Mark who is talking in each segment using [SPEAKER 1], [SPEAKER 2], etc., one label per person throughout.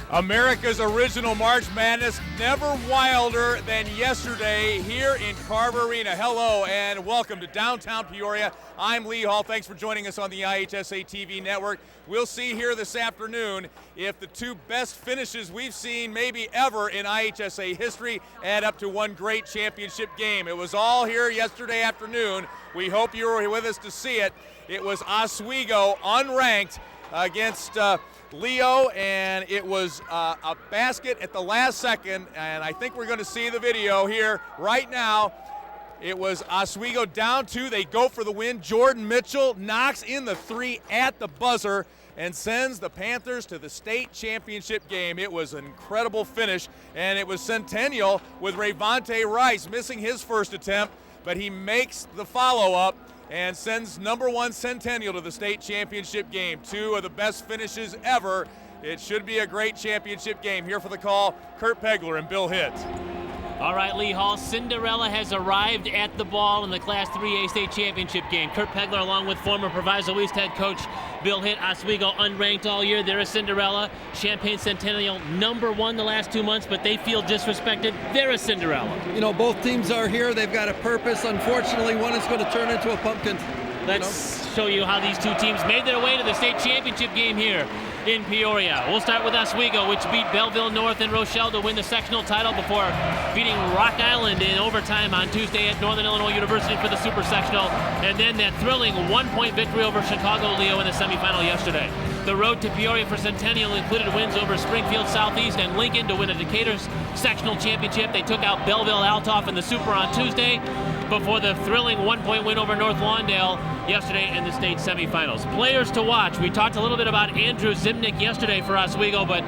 [SPEAKER 1] America's original March Madness, never wilder than yesterday here in Carver Arena. Hello and welcome to downtown Peoria. I'm Lee Hall. Thanks for joining us on the IHSA TV network. We'll see here this afternoon if the two best finishes we've seen maybe ever in IHSA history add up to one great championship game. It was all here yesterday afternoon. We hope you were with us to see it. It was Oswego unranked against Leo, and it was a basket at the last second, and I think we're going to see the video here right now. It was Oswego down 2. They go for the win. Jordan Mitchell knocks in the 3 at the buzzer and sends the Panthers to the state championship game. It was an incredible finish, and it was Centennial with Rayvonte Rice missing his first attempt, but he makes the follow-up and sends number 1 Centennial to the state championship game. Two of the best finishes ever. It should be a great championship game. Here for the call, Kurt Pegler and Bill Hitt.
[SPEAKER 2] All right, Lee Hall, Cinderella has arrived at the ball in the Class 3A state championship game. Kurt Pegler, along with former Proviso East head coach Bill Hitt. Oswego unranked all year. They're a Cinderella. Champaign Centennial number 1 the last 2 months, but they feel disrespected. They're a Cinderella.
[SPEAKER 3] You know, both teams are here. They've got a purpose. Unfortunately, one is going to turn into a pumpkin.
[SPEAKER 2] Let's show you how these two teams made their way to the state championship game here in Peoria. We'll start with Oswego, which beat Belleville North and Rochelle to win the sectional title before beating Rock Island in overtime on Tuesday at Northern Illinois University for the super sectional, and then that thrilling 1-point victory over Chicago Leo in the semifinal yesterday. The road to Peoria for Centennial included wins over Springfield Southeast and Lincoln to win a Decatur's sectional championship. They took out Belleville Altoff in the super on Tuesday before the thrilling 1-point win over North Lawndale yesterday in the state semifinals. Players to watch. We talked a little bit about Andrew Zimnick yesterday for Oswego, but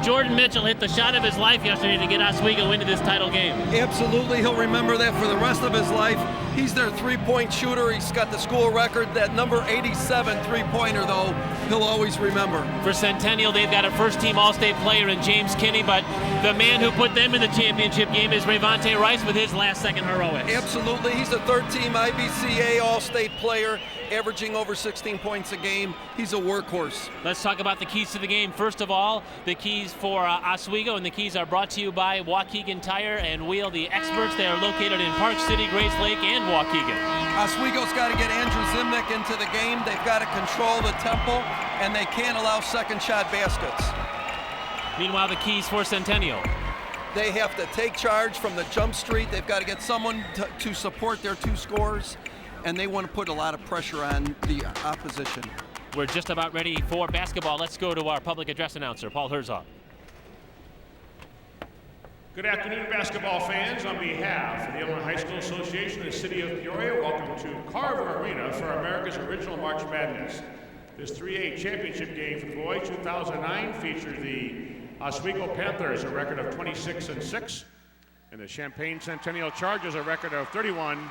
[SPEAKER 2] Jordan Mitchell hit the shot of his life yesterday to get Oswego into this title game.
[SPEAKER 3] Absolutely, he'll remember that for the rest of his life. He's their three-point shooter. He's got the school record. That number 87 three-pointer, though, he'll always remember. For
[SPEAKER 2] Centennial, they've got a first-team All-State player in James Kinney, but the man who put them in the championship game is Rayvonte Rice with his last-second heroics.
[SPEAKER 3] Absolutely, he's a third-team IBCA All-State player, averaging over 16 points a game. He's a workhorse.
[SPEAKER 2] Let's talk about the keys to the game. First of all, the keys for Oswego, and the keys are brought to you by Waukegan Tire and Wheel, the experts. They are located in Park City, Grace Lake, and Waukegan.
[SPEAKER 3] Oswego's got to get Andrew Zimnick into the game. They've got to control the tempo, and they can't allow second shot baskets.
[SPEAKER 2] Meanwhile, the keys for Centennial.
[SPEAKER 3] They have to take charge from the jump street. They've got to get someone to support their two scores, and they want to put a lot of pressure on the opposition.
[SPEAKER 2] We're just about ready for basketball. Let's go to our public address announcer, Paul Herzog.
[SPEAKER 4] Good afternoon, basketball fans. On behalf of the Illinois High School Association and the City of Peoria, welcome to Carver Arena for America's original March Madness. This 3A championship game for the boys 2009 features the Oswego Panthers, a record of 26-6, and the Champaign Centennial Chargers, a record of 31-1.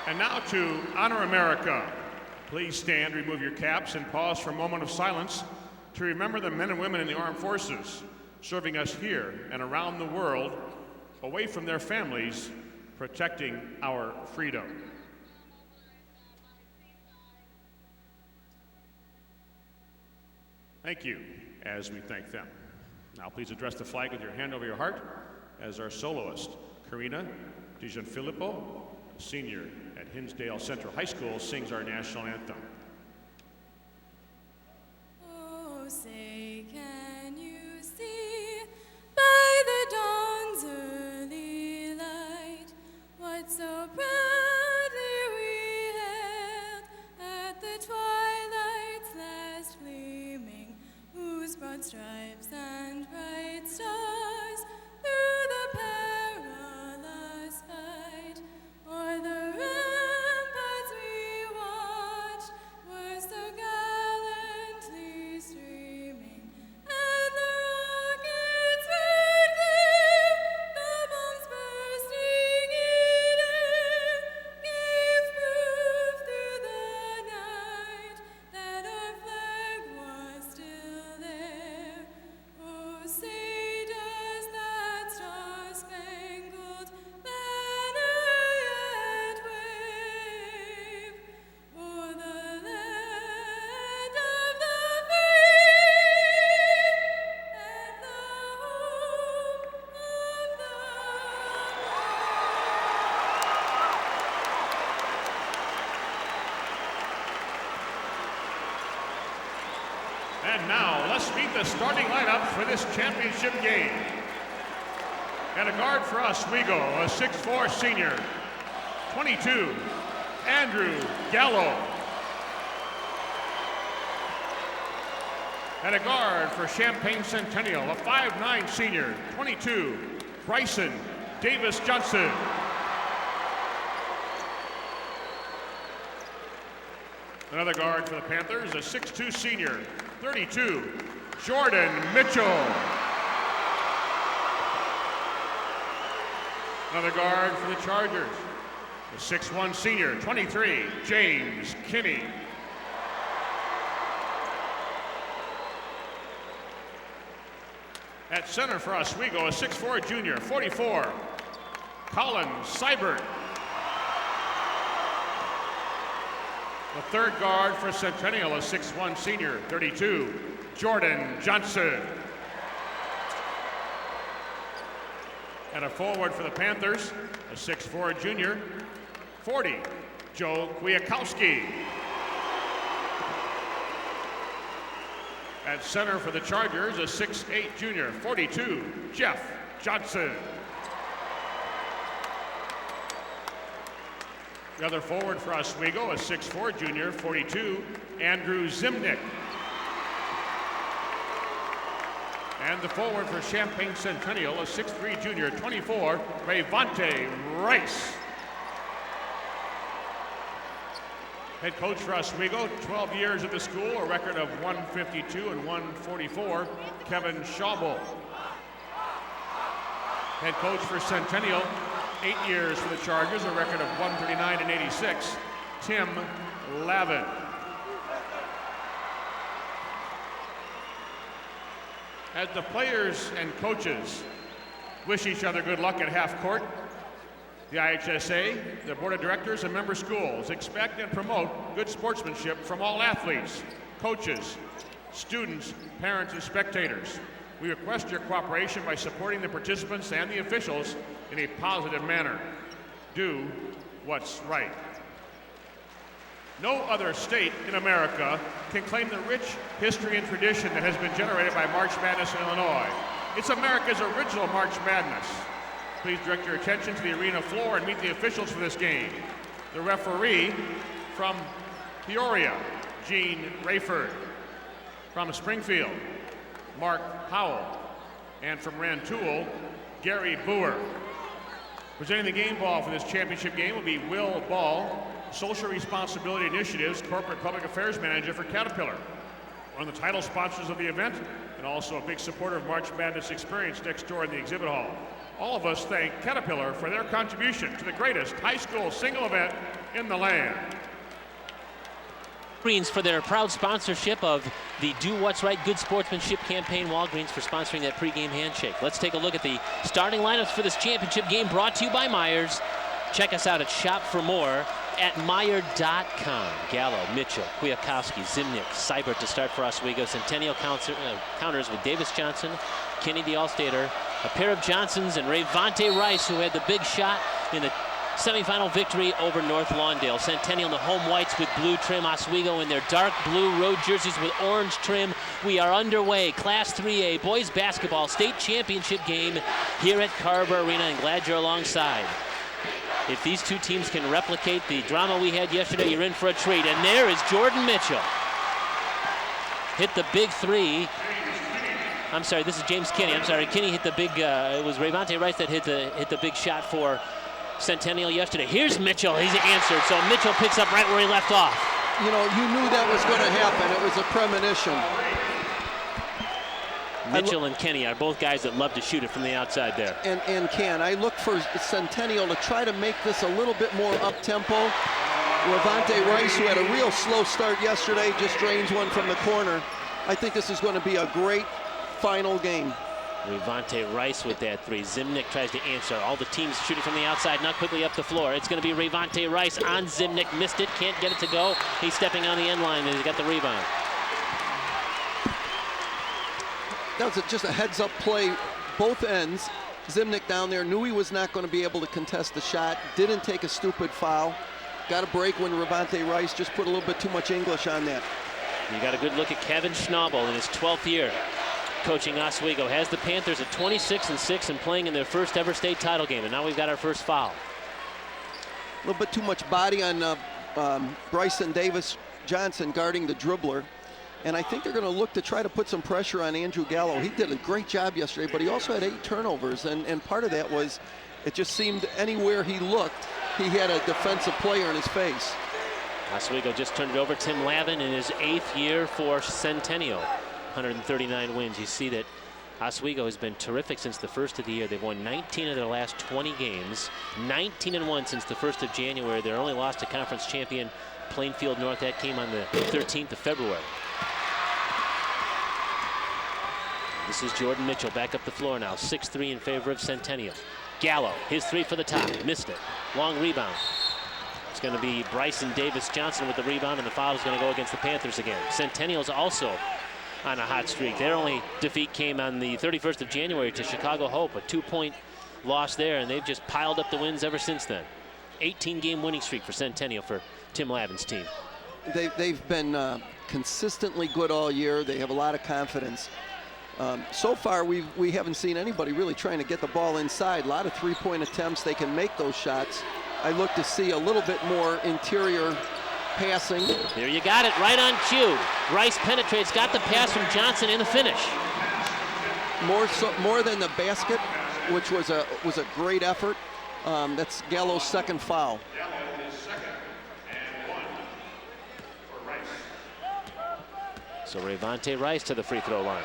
[SPEAKER 4] And now to honor America. Please stand, remove your caps, and pause for a moment of silence to remember the men and women in the armed forces serving us here and around the world, away from their families, protecting our freedom. Thank you, as we thank them. Now please address the flag with your hand over your heart as our soloist, Karina DiGianfilippo, senior at Hinsdale Central High School, sings our national anthem.
[SPEAKER 5] Oh, say, can you see by the dawn's early light what so proudly we hailed at the twilight's last gleaming, whose broad stripes and bright stars through the perilous fight o'er the ramparts we watched were so gallantly streaming, and the rocket's red gleam, the bombs bursting in air, gave proof through the night that our flag was still there. Oh, say
[SPEAKER 4] And now, let's meet the starting lineup for this championship game. At a guard for Oswego, a 6'4" senior, 22, Andrew Gallo. At a guard for Champaign Centennial, a 5'9" senior, 22, Bryson Davis Johnson. Another guard for the Panthers, a 6'2" senior, 32, Jordan Mitchell. Another guard for the Chargers, a 6'1" senior, 23, James Kinney. At center for Oswego, a 6'4" junior, 44, Colin Seibert. The third guard for Centennial, a 6'1" senior, 32, Jordan Johnson. And a forward for the Panthers, a 6'4" junior, 40, Joe Kwiatkowski. At center for the Chargers, a 6'8" junior, 42, Jeff Johnson. The other forward for Oswego, a 6'4" junior, 42, Andrew Zimnick. And the forward for Champaign Centennial, a 6'3" junior, 24, Rayvante Rice. Head coach for Oswego, 12 years at the school, a record of 152 and 144, Kevin Schaubel. Head coach for Centennial, 8 years for the Chargers, a record of 139 and 86, Tim Lavin. As the players and coaches wish each other good luck at half court, the IHSA, the board of directors, and member schools expect and promote good sportsmanship from all athletes, coaches, students, parents, and spectators. We request your cooperation by supporting the participants and the officials in a positive manner. Do what's right. No other state in America can claim the rich history and tradition that has been generated by March Madness in Illinois. It's America's original March Madness. Please direct your attention to the arena floor and meet the officials for this game. The referee from Peoria, Gene Rayford. From Springfield, Mark Howell. And from Rantoul, Gary Boer. Presenting the game ball for this championship game will be Will Ball, Social Responsibility Initiatives Corporate Public Affairs Manager for Caterpillar. One of the title sponsors of the event and also a big supporter of March Madness experience next door in the exhibit hall. All of us thank Caterpillar for their contribution to the greatest high school single event in the land.
[SPEAKER 2] Walgreens for their proud sponsorship of the Do What's Right Good Sportsmanship campaign. Walgreens for sponsoring that pregame handshake. Let's take a look at the starting lineups for this championship game, brought to you by Myers. Check us out at Shop for More at Meyer.com. Gallo, Mitchell, Kwiatkowski, Zimnick, Seibert to start for Oswego. Centennial counters with Davis Johnson, Kinney the All-Stater, a pair of Johnsons, and Rayvante Rice, who had the big shot in the semifinal victory over North Lawndale. Centennial in the home whites with blue trim. Oswego in their dark blue road jerseys with orange trim. We are underway. Class 3A boys basketball state championship game here at Carver Arena, and glad you're alongside. If these two teams can replicate the drama we had yesterday, you're in for a treat. And there is Jordan Mitchell. Hit the big three. I'm sorry, this is James Kinney. I'm sorry, Kinney hit the big, it was Rayvante Rice that hit the big shot for Centennial yesterday. Here's Mitchell, he's answered. So Mitchell picks up right where he left off.
[SPEAKER 3] You know, you knew that was going to happen. It was a premonition.
[SPEAKER 2] Mitchell and Kinney are both guys that love to shoot it from the outside there.
[SPEAKER 3] And can. I look for Centennial to try to make this a little bit more up-tempo. Rayvante Rice, who had a real slow start yesterday, just drains one from the corner. I think this is going to be a great final game.
[SPEAKER 2] Rayvante Rice with that three. Zimnick tries to answer. All the teams shooting from the outside, not quickly up the floor. It's going to be Rayvante Rice on Zimnick. Missed it, can't get it to go. He's stepping on the end line, and he's got the rebound.
[SPEAKER 3] That was just a heads-up play, both ends. Zimnick down there knew he was not going to be able to contest the shot. Didn't take a stupid foul. Got a break when Rayvante Rice just put a little bit too much English on that.
[SPEAKER 2] You got a good look at Kevin Schnabel in his 12th year coaching Oswego. Has the Panthers at 26-6 and playing in their first ever state title game. And now we've got our first foul.
[SPEAKER 3] A little bit too much body on Bryson Davis Johnson guarding the dribbler. And I think they're going to look to try to put some pressure on Andrew Gallo. He did a great job yesterday, but he also had 8 turnovers. And part of that was it just seemed anywhere he looked, he had a defensive player in his face.
[SPEAKER 2] Oswego just turned it over. Tim Lavin in his 8th year for Centennial. 139 wins. You see that Oswego has been terrific since the first of the year. They've won 19 of their last 20 games. 19-1 since the 1st of January. Their only loss to conference champion Plainfield North. That came on the 13th of February. This is Jordan Mitchell back up the floor now. 6-3 in favor of Centennial. Gallo, his 3 for the top. Missed it. Long rebound. It's going to be Bryson Davis Johnson with the rebound, and the foul is going to go against the Panthers again. Centennial's also on a hot streak. Their only defeat came on the 31st of January to Chicago Hope, a 2-point loss there, and they've just piled up the wins ever since then. 18-game winning streak for Centennial for Tim Lavin's team.
[SPEAKER 3] They've been consistently good all year. They have a lot of confidence. So far, we haven't seen anybody really trying to get the ball inside. A lot of 3-point attempts. They can make those shots. I look to see a little bit more interior passing.
[SPEAKER 2] There you got it, right on cue. Rice penetrates, got the pass from Johnson in the finish.
[SPEAKER 3] More than the basket, which was a great effort. That's Gallo's 2nd foul.
[SPEAKER 2] So Rayvonte Rice to the free throw line.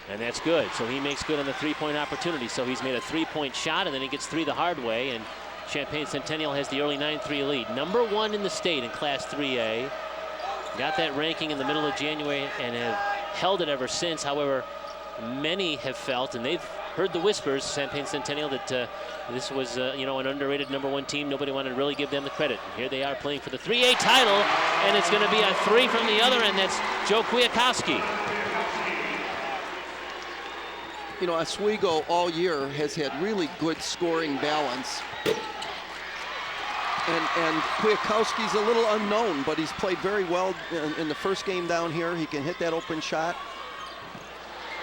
[SPEAKER 2] And that's good. So he makes good on the 3-point opportunity. So he's made a 3-point shot, and then he gets 3 the hard way. And Champaign Centennial has the early 9-3 lead. Number 1 in the state in Class 3A. Got that ranking in the middle of January and have held it ever since. However, many have felt, and they've heard the whispers, Champaign Centennial, that this was an underrated number 1 team. Nobody wanted to really give them the credit. Here they are playing for the 3A title, and it's going to be a 3 from the other end. That's Joe Kwiatkowski.
[SPEAKER 3] You know, Oswego all year has had really good scoring balance. And Kwiatkowski's a little unknown, but he's played very well in the first game down here. He can hit that open shot.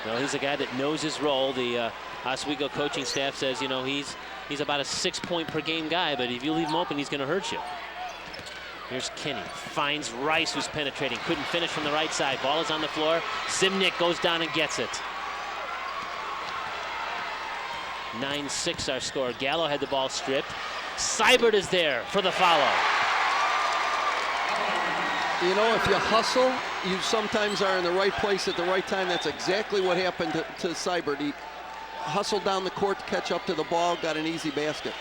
[SPEAKER 2] Well, he's a guy that knows his role. The Oswego coaching staff says, he's about a 6-point per game guy, but if you leave him open, he's going to hurt you. Here's Kinney, finds Rice, who's penetrating. Couldn't finish from the right side. Ball is on the floor. Zimnick goes down and gets it. 9-6 our score. Gallo had the ball stripped. Seibert is there for the follow.
[SPEAKER 3] You know, if you hustle, you sometimes are in the right place at the right time. That's exactly what happened to Seibert. He hustled down the court to catch up to the ball, got an easy basket.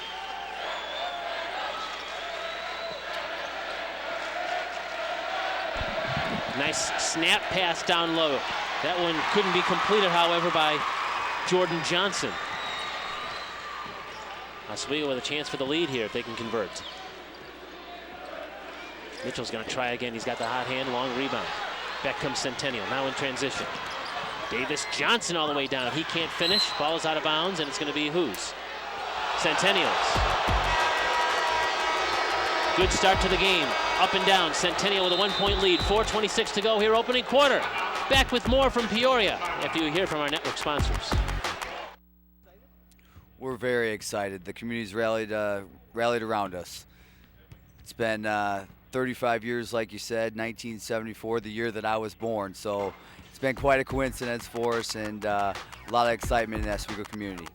[SPEAKER 2] Nice snap pass down low. That one couldn't be completed, however, by Jordan Johnson. Oswego with a chance for the lead here if they can convert. Mitchell's going to try again. He's got the hot hand, long rebound. Back comes Centennial, now in transition. Davis Johnson all the way down. He can't finish. Ball is out of bounds, and it's going to be whose? Centennial's. Good start to the game. Up and down. Centennial with a 1-point lead. 4:26 to go here, opening quarter. Back with more from Peoria after you hear from our network sponsors.
[SPEAKER 6] We're very excited. The community's rallied around us. It's been 35 years, like you said, 1974, the year that I was born. So it's been quite a coincidence for us, and a lot of excitement in the Oswego community.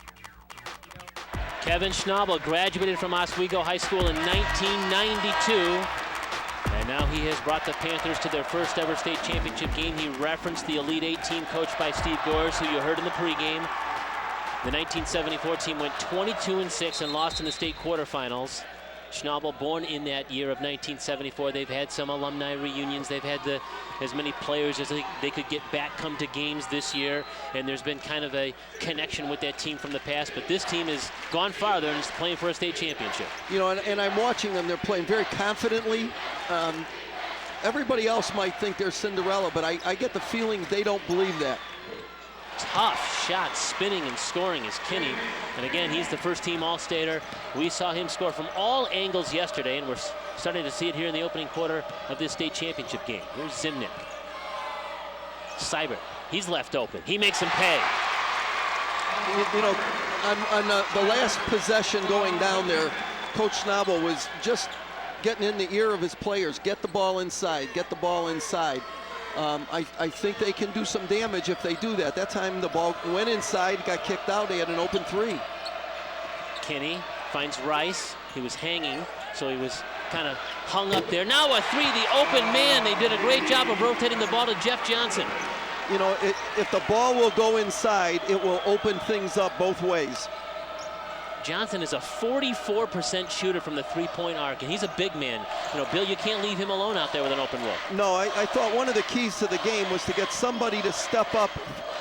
[SPEAKER 2] Kevin Schnabel graduated from Oswego High School in 1992. And now he has brought the Panthers to their first ever state championship game. He referenced the Elite 8 team coached by Steve Gores, who you heard in the pregame. The 1974 team went 22-6 and lost in the state quarterfinals. Schnabel, born in that year of 1974. They've had some alumni reunions. They've had as many players as they could get back come to games this year. And there's been kind of a connection with that team from the past. But this team has gone farther and is playing for a state championship.
[SPEAKER 3] You know, and I'm watching them. They're playing very confidently. Everybody else might think they're Cinderella, but I get the feeling they don't believe that.
[SPEAKER 2] Tough shot, spinning and scoring is Kinney. And again, he's the first-team All-Stater. We saw him score from all angles yesterday, and we're starting to see it here in the opening quarter of this state championship game. Here's Zimnick. Seibert, he's left open. He makes him pay.
[SPEAKER 3] You know, on the last possession going down there, Coach Schnabel was just getting in the ear of his players. Get the ball inside, get the ball inside. I think they can do some damage if they do that. That time the ball went inside, got kicked out, they had an open three.
[SPEAKER 2] Kinney finds Rice. He was hanging, so he was kind of hung up there. Now a three, the open man. They did a great job of rotating the ball to Jeff Johnson.
[SPEAKER 3] You know, if the ball will go inside, it will open things up both ways.
[SPEAKER 2] Johnson is a 44% shooter from the three-point arc, and he's a big man. You know, Bill, you can't leave him alone out there with an open look.
[SPEAKER 3] No, I thought one of the keys to the game was to get somebody to step up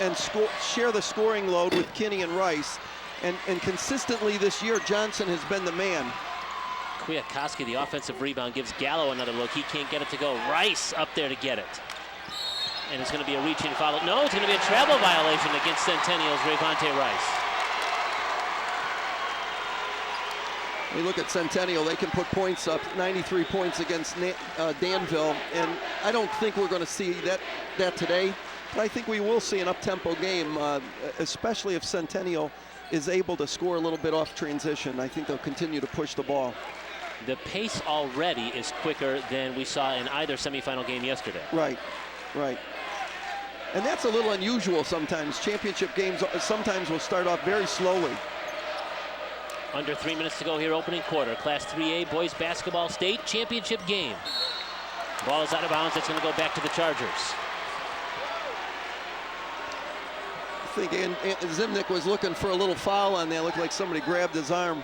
[SPEAKER 3] and share the scoring load with Kinney and Rice. And consistently this year, Johnson has been the man.
[SPEAKER 2] Kwiatkowski, the offensive rebound, gives Gallo another look. He can't get it to go. Rice up there to get it. And it's going to be a reaching foul. No, it's going to be a travel violation against Centennial's Rayvonte Rice.
[SPEAKER 3] We look at Centennial, they can put points up, 93 points against Danville, and I don't think we're going to see that today, but I think we will see an up-tempo game, especially if Centennial is able to score a little bit off transition. I think they'll continue to push the ball.
[SPEAKER 2] The pace already is quicker than we saw in either semifinal game yesterday.
[SPEAKER 3] Right, right. And that's a little unusual sometimes. Championship games sometimes will start off very slowly.
[SPEAKER 2] Under 3 minutes to go here, opening quarter. Class 3A boys basketball state championship game. Ball is out of bounds. It's going to go back to the Chargers.
[SPEAKER 3] I think Zimnick was looking for a little foul on that. Looked like somebody grabbed his arm.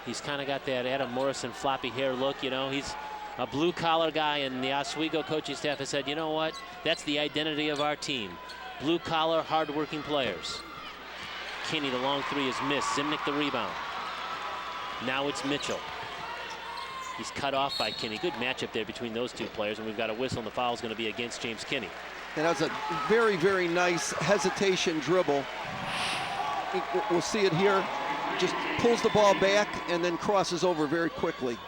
[SPEAKER 2] He's kind of got that Adam Morrison floppy hair look. You know, he's a blue-collar guy, and the Oswego coaching staff has said, you know what? That's the identity of our team. Blue-collar, hard-working players. Kinney, the long three is missed. Zimnick, the rebound. Now it's Mitchell. He's cut off by Kinney. Good matchup there between those two players, and we've got a whistle, and the foul is going to be against James Kinney.
[SPEAKER 3] And that was a very, very nice hesitation dribble. We'll see it here. Just pulls the ball back and then crosses over very quickly.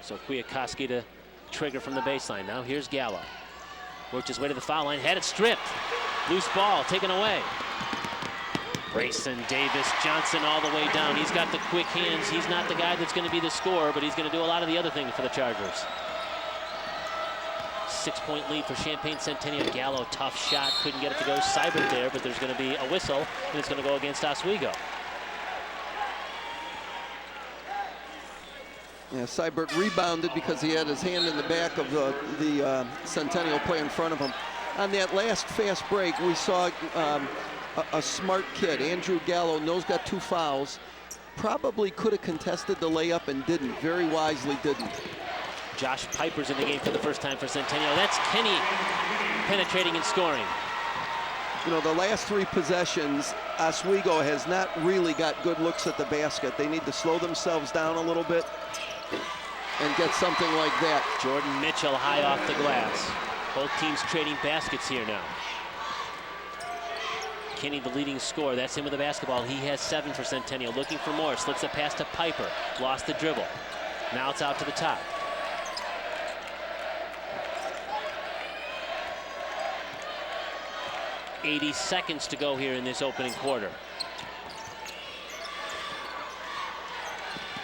[SPEAKER 2] So Kwiatkowski to trigger from the baseline. Now here's Gallo. Worked his way to the foul line, had it stripped. Loose ball taken away. Grayson Davis Johnson all the way down. He's got the quick hands. He's not the guy that's going to be the scorer, but he's going to do a lot of the other things for the Chargers. 6-point lead for Champaign Centennial. Gallo, tough shot, couldn't get it to go. Seibert there, but there's going to be a whistle, and it's going to go against Oswego.
[SPEAKER 3] Yeah, Seibert rebounded because he had his hand in the back of the Centennial player in front of him. On that last fast break, we saw a smart kid, Andrew Gallo, knows got 2 fouls. Probably could have contested the layup and didn't, very wisely didn't.
[SPEAKER 2] Josh Piper's in the game for the first time for Centennial. That's Kinney penetrating and scoring.
[SPEAKER 3] You know, the last 3 possessions, Oswego has not really got good looks at the basket. They need to slow themselves down a little bit and get something like that.
[SPEAKER 2] Jordan Mitchell high off the glass. Both teams trading baskets here now. Kinney, the leading scorer. That's him with the basketball. He has 7 for Centennial. Looking for more. Slips a pass to Piper. Lost the dribble. Now it's out to the top. .80 seconds to go here in this opening quarter.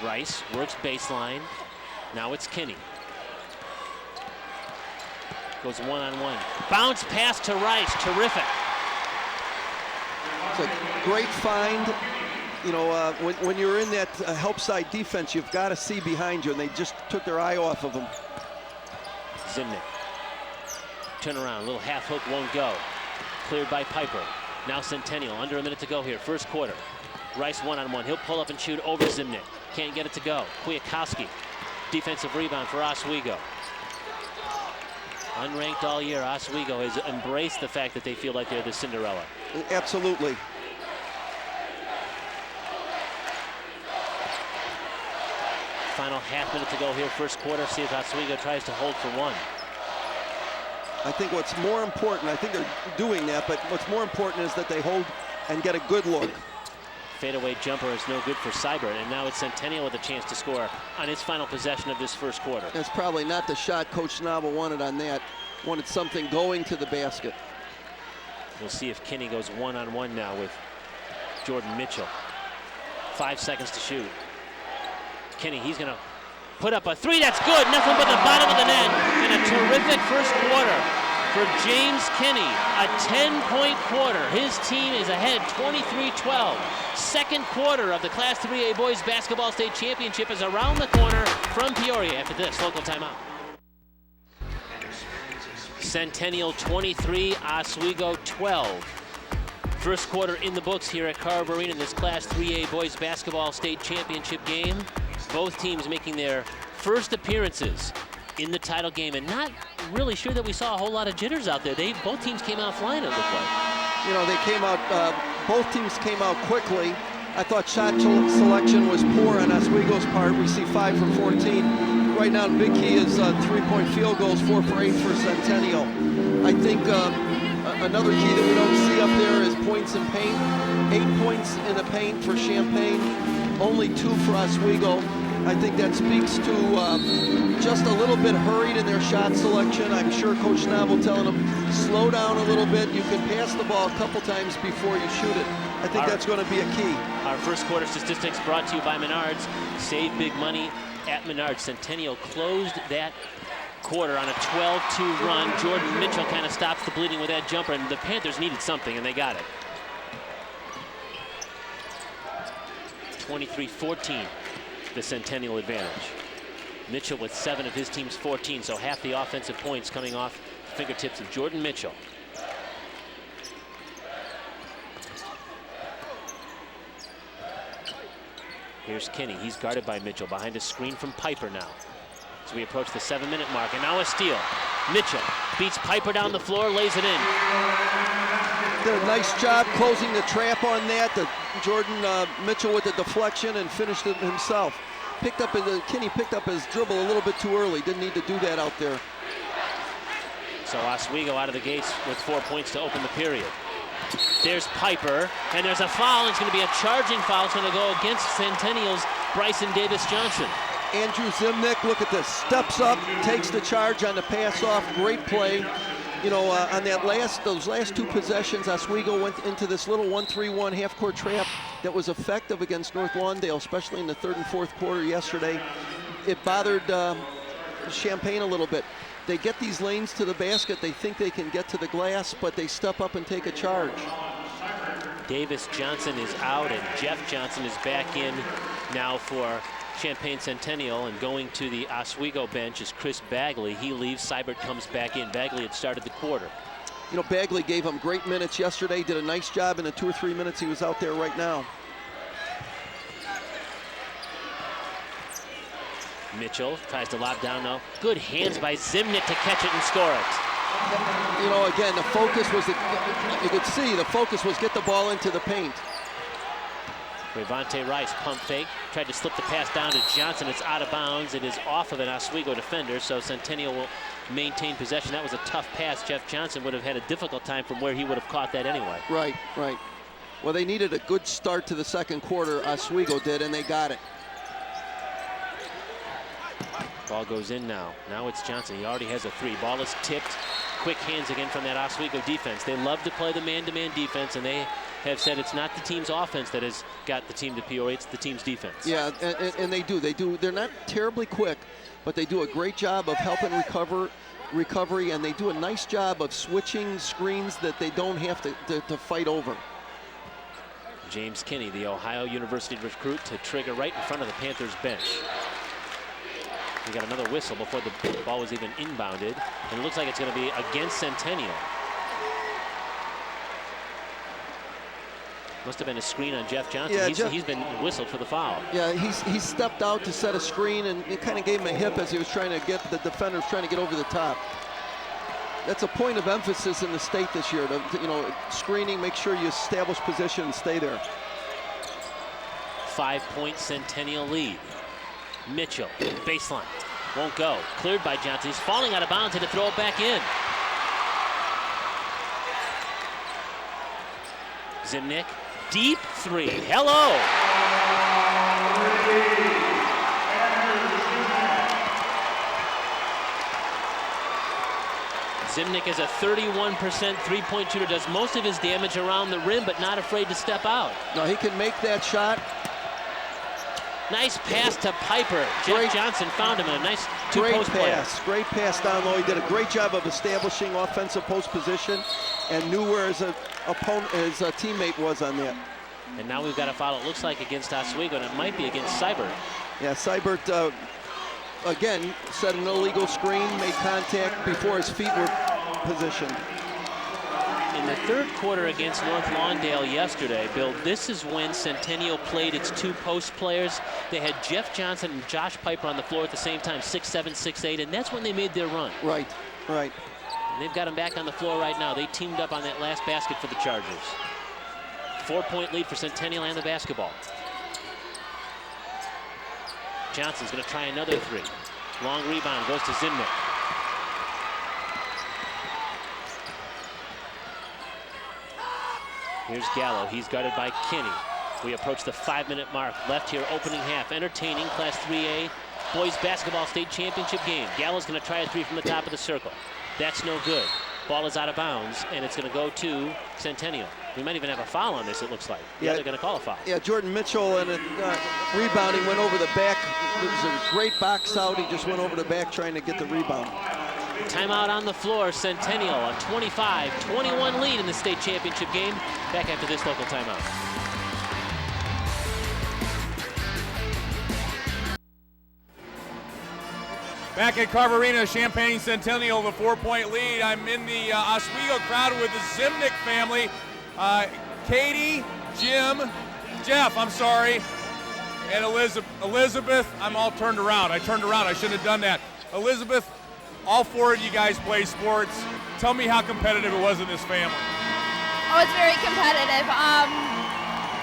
[SPEAKER 2] Rice works baseline. Now it's Kinney. Goes one-on-one. Bounce pass to Rice. Terrific.
[SPEAKER 3] It's a great find. You know, when you're in that help side defense, you've got to see behind you, and they just took their eye off of him.
[SPEAKER 2] Zimnick. Turn around. A little half hook won't go. Cleared by Piper. Now Centennial. Under a minute to go here. First quarter. Rice one-on-one. He'll pull up and shoot over Zimnick. Can't get it to go. Kwiatkowski. Defensive rebound for Oswego. Unranked all year, Oswego has embraced the fact that they feel like they're the Cinderella.
[SPEAKER 3] Absolutely.
[SPEAKER 2] Final half minute to go here, first quarter. See if Oswego tries to hold for one.
[SPEAKER 3] I think what's more important, I think they're doing that, but what's more important is that they hold and get a good look.
[SPEAKER 2] Fadeaway jumper is no good for Seibert, and now it's Centennial with a chance to score on its final possession of this first quarter.
[SPEAKER 3] That's probably not the shot Coach Schnabel wanted on that. Wanted something going to the basket.
[SPEAKER 2] We'll see if Kinney goes one-on-one now with Jordan Mitchell. 5 seconds to shoot. Kinney, he's going to put up a three. That's good. Nothing but the bottom of the net. And a terrific first quarter for James Kinney. A 10-point quarter. His team is ahead 23-12. Second quarter of the Class 3A Boys Basketball State Championship is around the corner from Peoria after this local timeout. Centennial 23, Oswego 12. First quarter in the books here at Carver Arena in this Class 3A Boys Basketball State Championship game. Both teams making their first appearances in the title game, and not really sure that we saw a whole lot of jitters out there. Both teams came out flying, it looked like.
[SPEAKER 3] You know, they came out, both teams came out quickly. I thought shot selection was poor on Oswego's part. We see 5 for 14. Right now, the big key is 3-point field goals, 4 for 8 for Centennial. I think another key that we don't see up there is points in paint. 8 points in the paint for Champaign, only 2 for Oswego. I think that speaks to just a little bit hurried in their shot selection. I'm sure Coach Schnabel telling them, slow down a little bit. You can pass the ball a couple times before you shoot it. I think that's going to be a key.
[SPEAKER 2] Our first quarter statistics brought to you by Menards. Save big money at Menards. Centennial closed that quarter on a 12-2 run. Jordan Mitchell kind of stops the bleeding with that jumper, and the Panthers needed something, and they got it. 23-14, the Centennial advantage. Mitchell with 7 of his team's 14, so half the offensive points coming off the fingertips of Jordan Mitchell. Here's Kinney. He's guarded by Mitchell behind a screen from Piper now. As we approach the 7-minute mark, and now a steal. Mitchell beats Piper down the floor, lays it in.
[SPEAKER 3] Did a nice job closing the trap on that. Jordan Mitchell with the deflection and finished it himself. Kinney picked up his dribble a little bit too early. Didn't need to do that out there.
[SPEAKER 2] So Oswego out of the gates with 4 points to open the period. There's Piper, and there's a foul. It's going to be a charging foul. It's going to go against Centennial's Bryson Davis-Johnson.
[SPEAKER 3] Andrew Zimnick, look at this, steps up, takes the charge on the pass off. Great play. You know, on those last 2 possessions, Oswego went into this little 1-3-1 half-court trap that was effective against North Lawndale, especially in the 3rd and 4th quarter yesterday. It bothered Champaign a little bit. They get these lanes to the basket. They think they can get to the glass, but they step up and take a charge.
[SPEAKER 2] Davis-Johnson is out, and Jeff Johnson is back in now for Champaign Centennial, and going to the Oswego bench is Chris Bagley. He leaves. Seibert comes back in. Bagley had started the quarter.
[SPEAKER 3] You know, Bagley gave him great minutes yesterday, did a nice job in the 2 or 3 minutes he was out there right now.
[SPEAKER 2] Mitchell tries to lob down now. Good hands by Zimnick to catch it and score it.
[SPEAKER 3] You know, again, the focus was, you could see the focus was get the ball into the paint.
[SPEAKER 2] Revante Rice, pump fake, tried to slip the pass down to Johnson. It's out of bounds. It is off of an Oswego defender, so Centennial will maintain possession. That was a tough pass. Jeff Johnson would have had a difficult time from where he would have caught that anyway.
[SPEAKER 3] Right, right. Well, they needed a good start to the second quarter, Oswego did, and they got it.
[SPEAKER 2] Ball goes in now. Now it's Johnson. He already has a 3. Ball is tipped. Quick hands again from that Oswego defense. They love to play the man-to-man defense, and they have said it's not the team's offense that has got the team to Peoria, it's the team's defense.
[SPEAKER 3] Yeah, and they do. They're not terribly quick, but they do a great job of helping recovery, and they do a nice job of switching screens that they don't have to fight over.
[SPEAKER 2] James Kinney, the Ohio University recruit, to trigger right in front of the Panthers bench. We got another whistle before the ball was even inbounded, and it looks like it's going to be against Centennial. Must have been a screen on Jeff Johnson. Yeah, he's been whistled for the foul.
[SPEAKER 3] Yeah, he stepped out to set a screen, and it kind of gave him a hip as he was trying to get the defenders trying to get over the top. That's a point of emphasis in the state this year. Screening, make sure you establish position and stay there.
[SPEAKER 2] 5-point Centennial lead. Mitchell, baseline, won't go. Cleared by Johnson. He's falling out of bounds and to throw it back in. Zimnick, deep three. Hello! Zimnick is a 31% three-point shooter, does most of his damage around the rim, but not afraid to step out.
[SPEAKER 3] No, he can make that shot.
[SPEAKER 2] Nice pass to Piper. Jeff Johnson found him in a nice two-post play.
[SPEAKER 3] Great pass down low. He did a great job of establishing offensive post position and knew where his teammate was on that.
[SPEAKER 2] And now we've got a foul, it looks like, against Oswego, and it might be against Seibert.
[SPEAKER 3] Yeah, Seibert, again, set an illegal screen, made contact before his feet were positioned.
[SPEAKER 2] In the third quarter against North Lawndale yesterday, Bill, this is when Centennial played its two post players. They had Jeff Johnson and Josh Piper on the floor at the same time, 6'7", 6'8", and that's when they made their run.
[SPEAKER 3] Right.
[SPEAKER 2] And they've got them back on the floor right now. They teamed up on that last basket for the Chargers. 4-point lead for Centennial and the basketball. Johnson's going to try another three. Long rebound goes to Zimnick. Here's Gallo. He's guarded by Kinney. We approach the 5-minute mark. Left here, opening half. Entertaining Class 3A boys basketball state championship game. Gallo's going to try a three from the top of the circle. That's no good. Ball is out of bounds, and it's going to go to Centennial. We might even have a foul on this, it looks like. Yeah, they're going to call a foul.
[SPEAKER 3] Yeah, Jordan Mitchell and rebounding went over the back. It was a great box out. He just went over the back trying to get the rebound.
[SPEAKER 2] Timeout on the floor. Centennial, a 25-21 lead in the state championship game. Back after this local timeout.
[SPEAKER 1] Back at Carver Arena, Champaign Centennial, the 4-point lead. I'm in the Oswego crowd with the Zimnick family. Katie, Jim, Jeff, I'm sorry, and Elizabeth. I'm all turned around. I turned around. I shouldn't have done that. Elizabeth, all four of you guys play sports. Tell me how competitive it was in this family.
[SPEAKER 5] Oh, it's very competitive.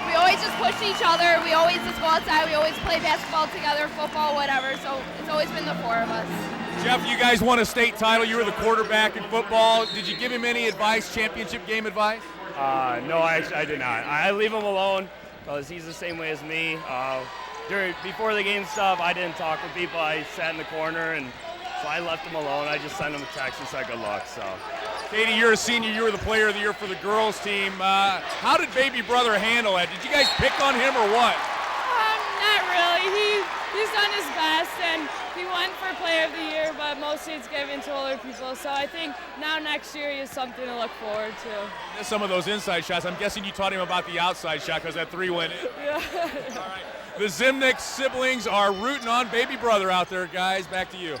[SPEAKER 5] We always just push each other. We always just go outside. We always play basketball together, football, whatever. So it's always been the four of us.
[SPEAKER 1] Jeff, you guys won a state title. You were the quarterback in football. Did you give him any advice, championship game advice?
[SPEAKER 7] No, I did not. I leave him alone because he's the same way as me. Before the game stuff, I didn't talk with people. I sat in the corner, and so I left him alone. I just sent him a text and said good luck. So.
[SPEAKER 1] Katie, you're a senior. You were the player of the year for the girls team. How did baby brother handle it? Did you guys pick on him or what?
[SPEAKER 8] Not really. He's done his best, and he won for player of the year, but mostly it's given to older people. So I think now next year he has something to look forward to.
[SPEAKER 1] Some of those inside shots. I'm guessing you taught him about the outside shot because that three went in.
[SPEAKER 8] Yeah.
[SPEAKER 1] All right. The Zimnick siblings are rooting on baby brother out there, guys. Back to you.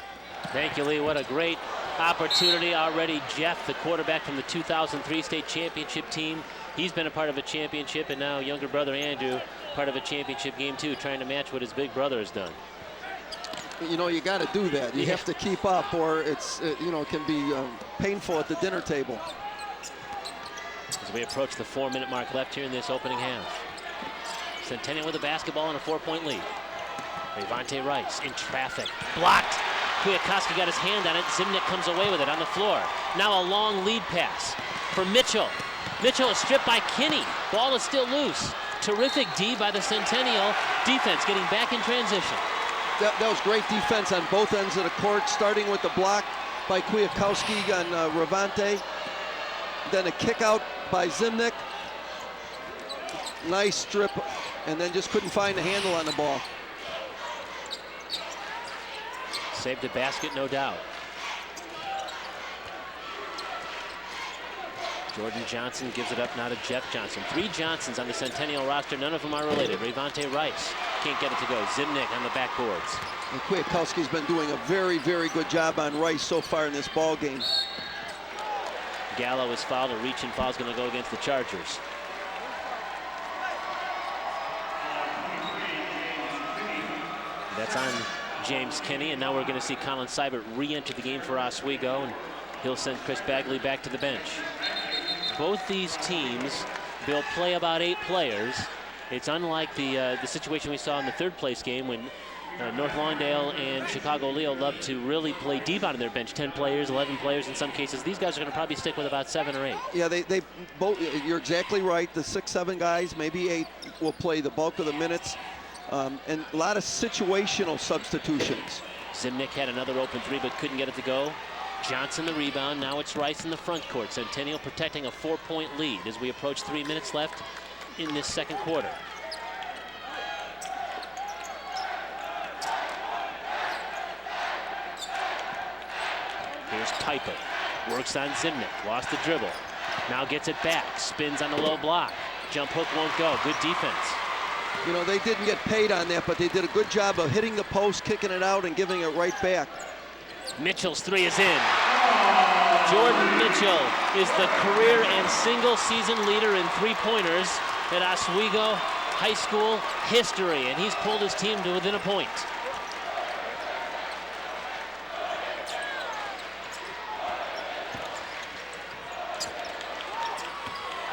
[SPEAKER 2] Thank you, Lee. What a great opportunity already. Jeff, the quarterback from the 2003 state championship team, he's been a part of a championship, and now younger brother Andrew, part of a championship game too, trying to match what his big brother has done.
[SPEAKER 3] You know, you got to do that. You have to keep up, or it's it can be painful at the dinner table.
[SPEAKER 2] As we approach the 4-minute mark left here in this opening half. Centennial with the basketball and a 4-point lead. Revante Rice in traffic, blocked. Kwiatkowski got his hand on it. Zimnick comes away with it on the floor. Now a long lead pass for Mitchell. Mitchell is stripped by Kinney. Ball is still loose. Terrific D by the Centennial defense, getting back in transition.
[SPEAKER 3] That was great defense on both ends of the court, starting with the block by Kwiatkowski on Revante. Then a kick out by Zimnick. Nice strip, and then just couldn't find the handle on the ball.
[SPEAKER 2] Saved the basket, no doubt. Jordan Johnson gives it up now to Jeff Johnson. 3 Johnsons on the Centennial roster. None of them are related. Revante Rice can't get it to go. Zimnick on the backboards.
[SPEAKER 3] And Kwiatkowski's been doing a very, very good job on Rice so far in this ball game.
[SPEAKER 2] Gallo is fouled. A reach-in foul is going to go against the Chargers. That's on James Kinney, and now we're going to see Colin Seibert re-enter the game for Oswego, and he'll send Chris Bagley back to the bench. Both these teams, they'll play about 8 players. It's unlike the situation we saw in the third place game when North Lawndale and Chicago Leo love to really play deep out of their bench, 10 players, 11 players in some cases. These guys are going to probably stick with about 7 or 8.
[SPEAKER 3] Yeah, they both, you're exactly right. The 6, 7 guys, maybe 8, will play the bulk of the minutes. And a lot of situational substitutions.
[SPEAKER 2] Zimnick had another open 3 but couldn't get it to go. Johnson the rebound. Now it's Rice in the front court. Centennial protecting a 4-point lead as we approach 3 minutes left in this second quarter. Here's Piper. Works on Zimnick. Lost the dribble. Now gets it back. Spins on the low block. Jump hook won't go. Good defense.
[SPEAKER 3] You know, they didn't get paid on that, but they did a good job of hitting the post, kicking it out, and giving it right back.
[SPEAKER 2] Mitchell's 3 is in. Jordan Mitchell is the career and single season leader in 3-pointers at Oswego High School history, and he's pulled his team to within a point.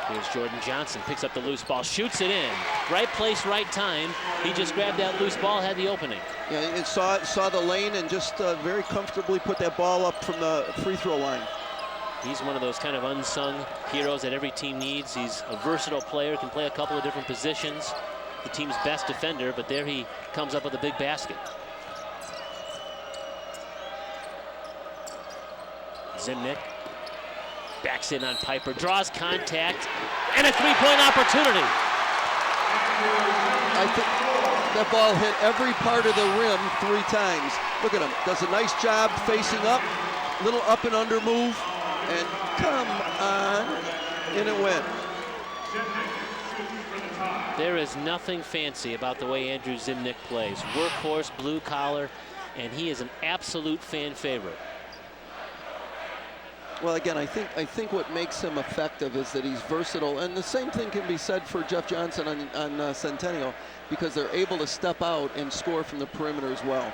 [SPEAKER 2] Here's Jordan Johnson, picks up the loose ball, shoots it in. Right place, right time. He just grabbed that loose ball, had the opening.
[SPEAKER 3] Yeah, and saw the lane and just very comfortably put that ball up from the free throw line.
[SPEAKER 2] He's one of those kind of unsung heroes that every team needs. He's a versatile player, can play a couple of different positions. The team's best defender, but there he comes up with a big basket. Zimnick backs in on Piper, draws contact, and a 3-point opportunity.
[SPEAKER 3] I think that ball hit every part of the rim 3 times. Look at him, does a nice job facing up, little up and under move, and come on, in it went.
[SPEAKER 2] There is nothing fancy about the way Andrew Zimnick plays. Workhorse, blue collar, and he is an absolute fan favorite.
[SPEAKER 3] Well, again, I think what makes him effective is that he's versatile, and the same thing can be said for Jeff Johnson on Centennial, because they're able to step out and score from the perimeter as well.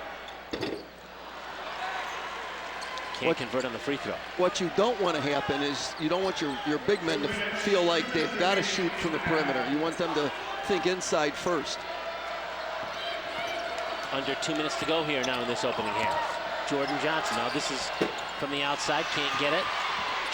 [SPEAKER 2] Can't convert on the free throw.
[SPEAKER 3] What you don't want to happen is you don't want your big men to feel like they've got to shoot from the perimeter. You want them to think inside first.
[SPEAKER 2] Under 2 minutes to go here now in this opening half. Jordan Johnson, now this is from the outside, can't get it.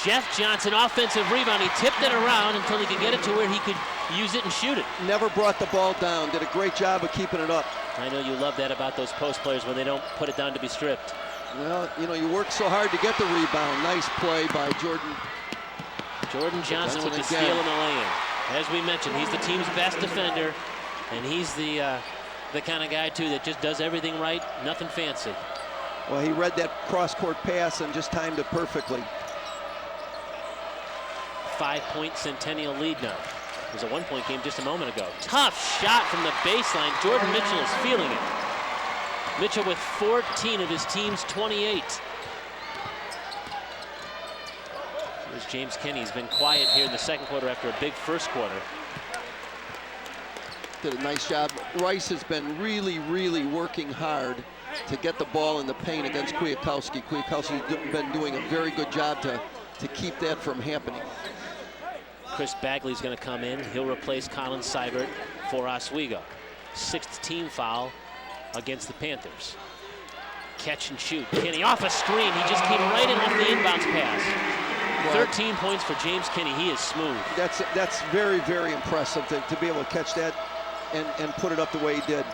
[SPEAKER 2] Jeff Johnson, offensive rebound. He tipped it around until he could get it to where he could use it and shoot it.
[SPEAKER 3] Never brought the ball down, did a great job of keeping it up.
[SPEAKER 2] I know you love that about those post players when they don't put it down to be stripped.
[SPEAKER 3] Well, you know, you work so hard to get the rebound. Nice play by Jordan.
[SPEAKER 2] Jordan Johnson with the steal and the lay-in. As we mentioned, he's the team's best defender, and he's the kind of guy, too, that just does everything right, nothing fancy.
[SPEAKER 3] Well, he read that cross-court pass and just timed it perfectly.
[SPEAKER 2] 5-point Centennial lead now. It was a 1-point game just a moment ago. Tough shot from the baseline. Jordan Mitchell is feeling it. Mitchell with 14 of his team's 28. Here's James Kenny. He's been quiet here in the second quarter after a big first quarter.
[SPEAKER 3] Did a nice job. Rice has been really, really working hard to get the ball in the paint against Kwiatkowski. Kwiatkowski's been doing a very good job to keep that from happening.
[SPEAKER 2] Chris Bagley's going to come in. He'll replace Colin Seibert for Oswego. 6th team foul against the Panthers. Catch and shoot. Kenny off a screen. He just came right in off the inbounds pass. 13 points for James Kenny. He is smooth.
[SPEAKER 3] That's very, very impressive to be able to catch that and put it up the way he did.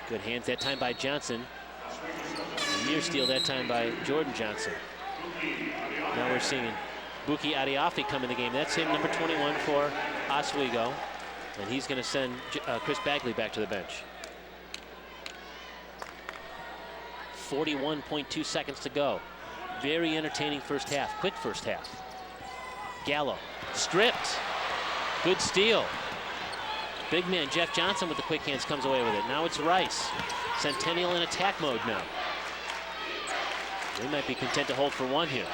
[SPEAKER 2] Good hands that time by Johnson. A near steal that time by Jordan Johnson. Now we're seeing Buki Adiafi come in the game. That's him, number 21 for Oswego. And he's going to send Chris Bagley back to the bench. 41.2 seconds to go. Very entertaining first half, quick first half. Gallo, stripped. Good steal. Big man Jeff Johnson with the quick hands comes away with it. Now it's Rice. Centennial in attack mode now. They might be content to hold for one here.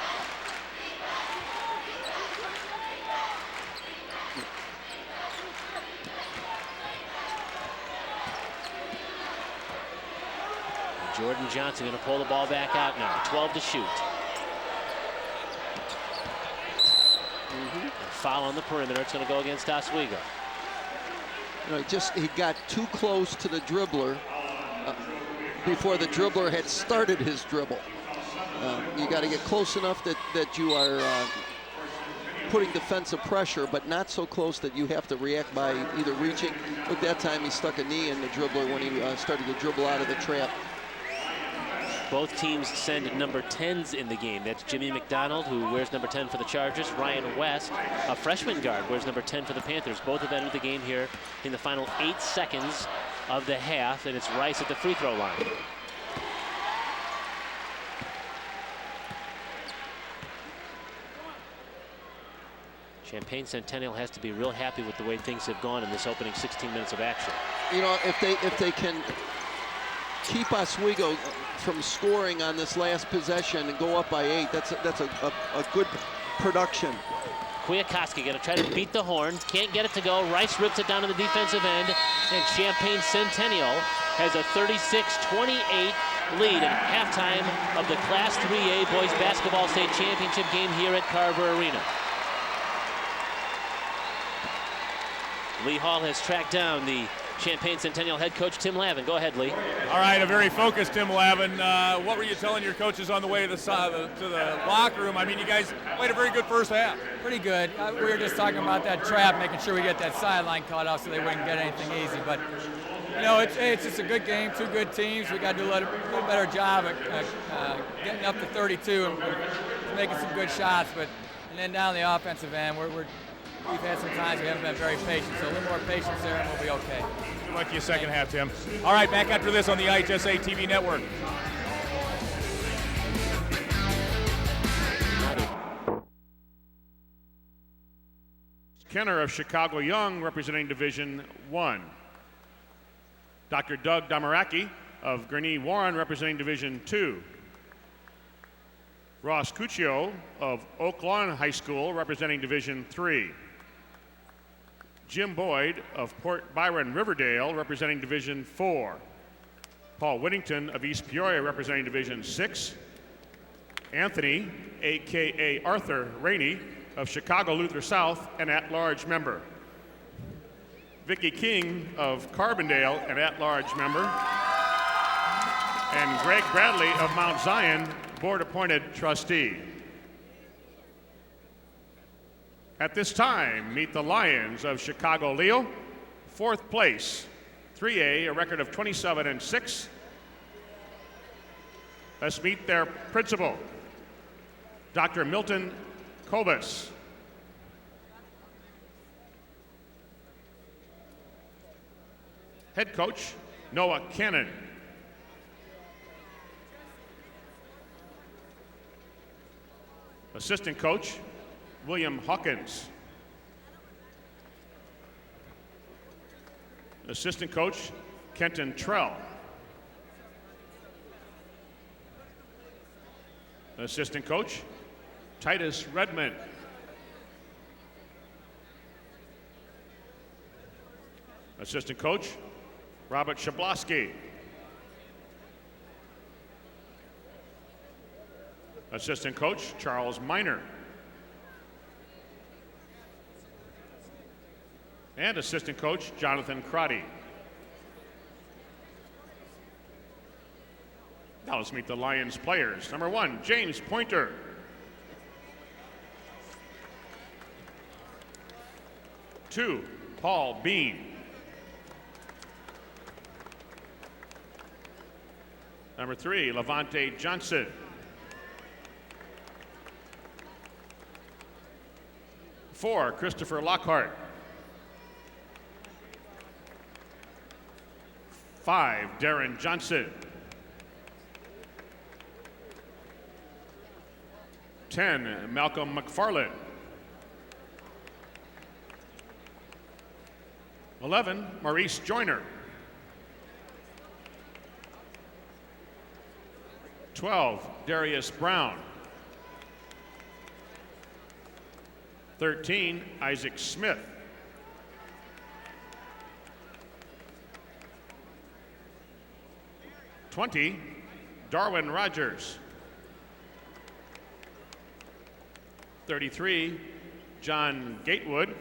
[SPEAKER 2] Jordan Johnson going to pull the ball back out now. 12 to shoot. A foul on the perimeter. It's going to go against Oswego.
[SPEAKER 3] he got too close to the dribbler before the dribbler had started his dribble. You got to get close enough that you are putting defensive pressure, but not so close that you have to react by either reaching. At that time, he stuck a knee in the dribbler when he started to dribble out of the trap.
[SPEAKER 2] Both teams send number 10s in the game. That's Jimmy McDonald, who wears number 10 for the Chargers. Ryan West, a freshman guard, wears number 10 for the Panthers. Both have entered the game here in the final 8 seconds of the half, and it's Rice at the free throw line. Champaign Centennial has to be real happy with the way things have gone in this opening 16 minutes of action.
[SPEAKER 3] If they can keep Oswego from scoring on this last possession and go up by 8, that's a good production.
[SPEAKER 2] Kwiatkowski going to try to beat the horn. Can't get it to go. Rice rips it down to the defensive end, and Champaign Centennial has a 36-28 lead at halftime of the Class 3A Boys Basketball State Championship game here at Carver Arena. Lee Hall has tracked down the Champaign Centennial head coach, Tim Lavin. Go ahead, Lee.
[SPEAKER 1] All right, a very focused Tim Lavin. What were you telling your coaches on the way to the locker room? I mean, you guys played a very good first half.
[SPEAKER 9] Pretty good. We were just talking about that trap, making sure we get that sideline cut off so they wouldn't get anything easy. But, it's just a good game, 2 good teams. We got to do a little better job at getting up to 32 and making some good shots. And then down the offensive end, we've had some times we haven't been very patient, so a little more patience there and we'll be okay.
[SPEAKER 1] Good luck to you second half, Tim. All right, back after this on the IHSA TV network.
[SPEAKER 4] Kenner of Chicago Young representing Division I. Dr. Doug Damaraki of Gurnee Warren representing Division II. Ross Cuccio of Oak Lawn High School representing Division III. Jim Boyd of Port Byron Riverdale representing Division IV. Paul Whittington of East Peoria representing Division VI. Anthony, a.k.a. Arthur Rainey of Chicago Luther South, an at-large member. Vicki King of Carbondale, an at-large member. And Greg Bradley of Mount Zion, board-appointed trustee. At this time, meet the Lions of Chicago Leo, 4th place, 3A, a record of 27-6. Let's meet their principal, Dr. Milton Kobus. Head coach, Noah Cannon. Assistant coach, William Hawkins. Assistant coach, Kenton Trell. Assistant coach, Titus Redmond. Assistant coach, Robert Shabloski. Assistant coach, Charles Miner. And assistant coach, Jonathan Crotty. Now let's meet the Lions players. Number 1, James Pointer. Two, Paul Bean. Number 3, Levante Johnson. 4, Christopher Lockhart. 5, Darren Johnson. 10, Malcolm McFarland. 11, Maurice Joyner. 12, Darius Brown. 13, Isaac Smith. 20, Darwin Rogers. 33, John Gatewood.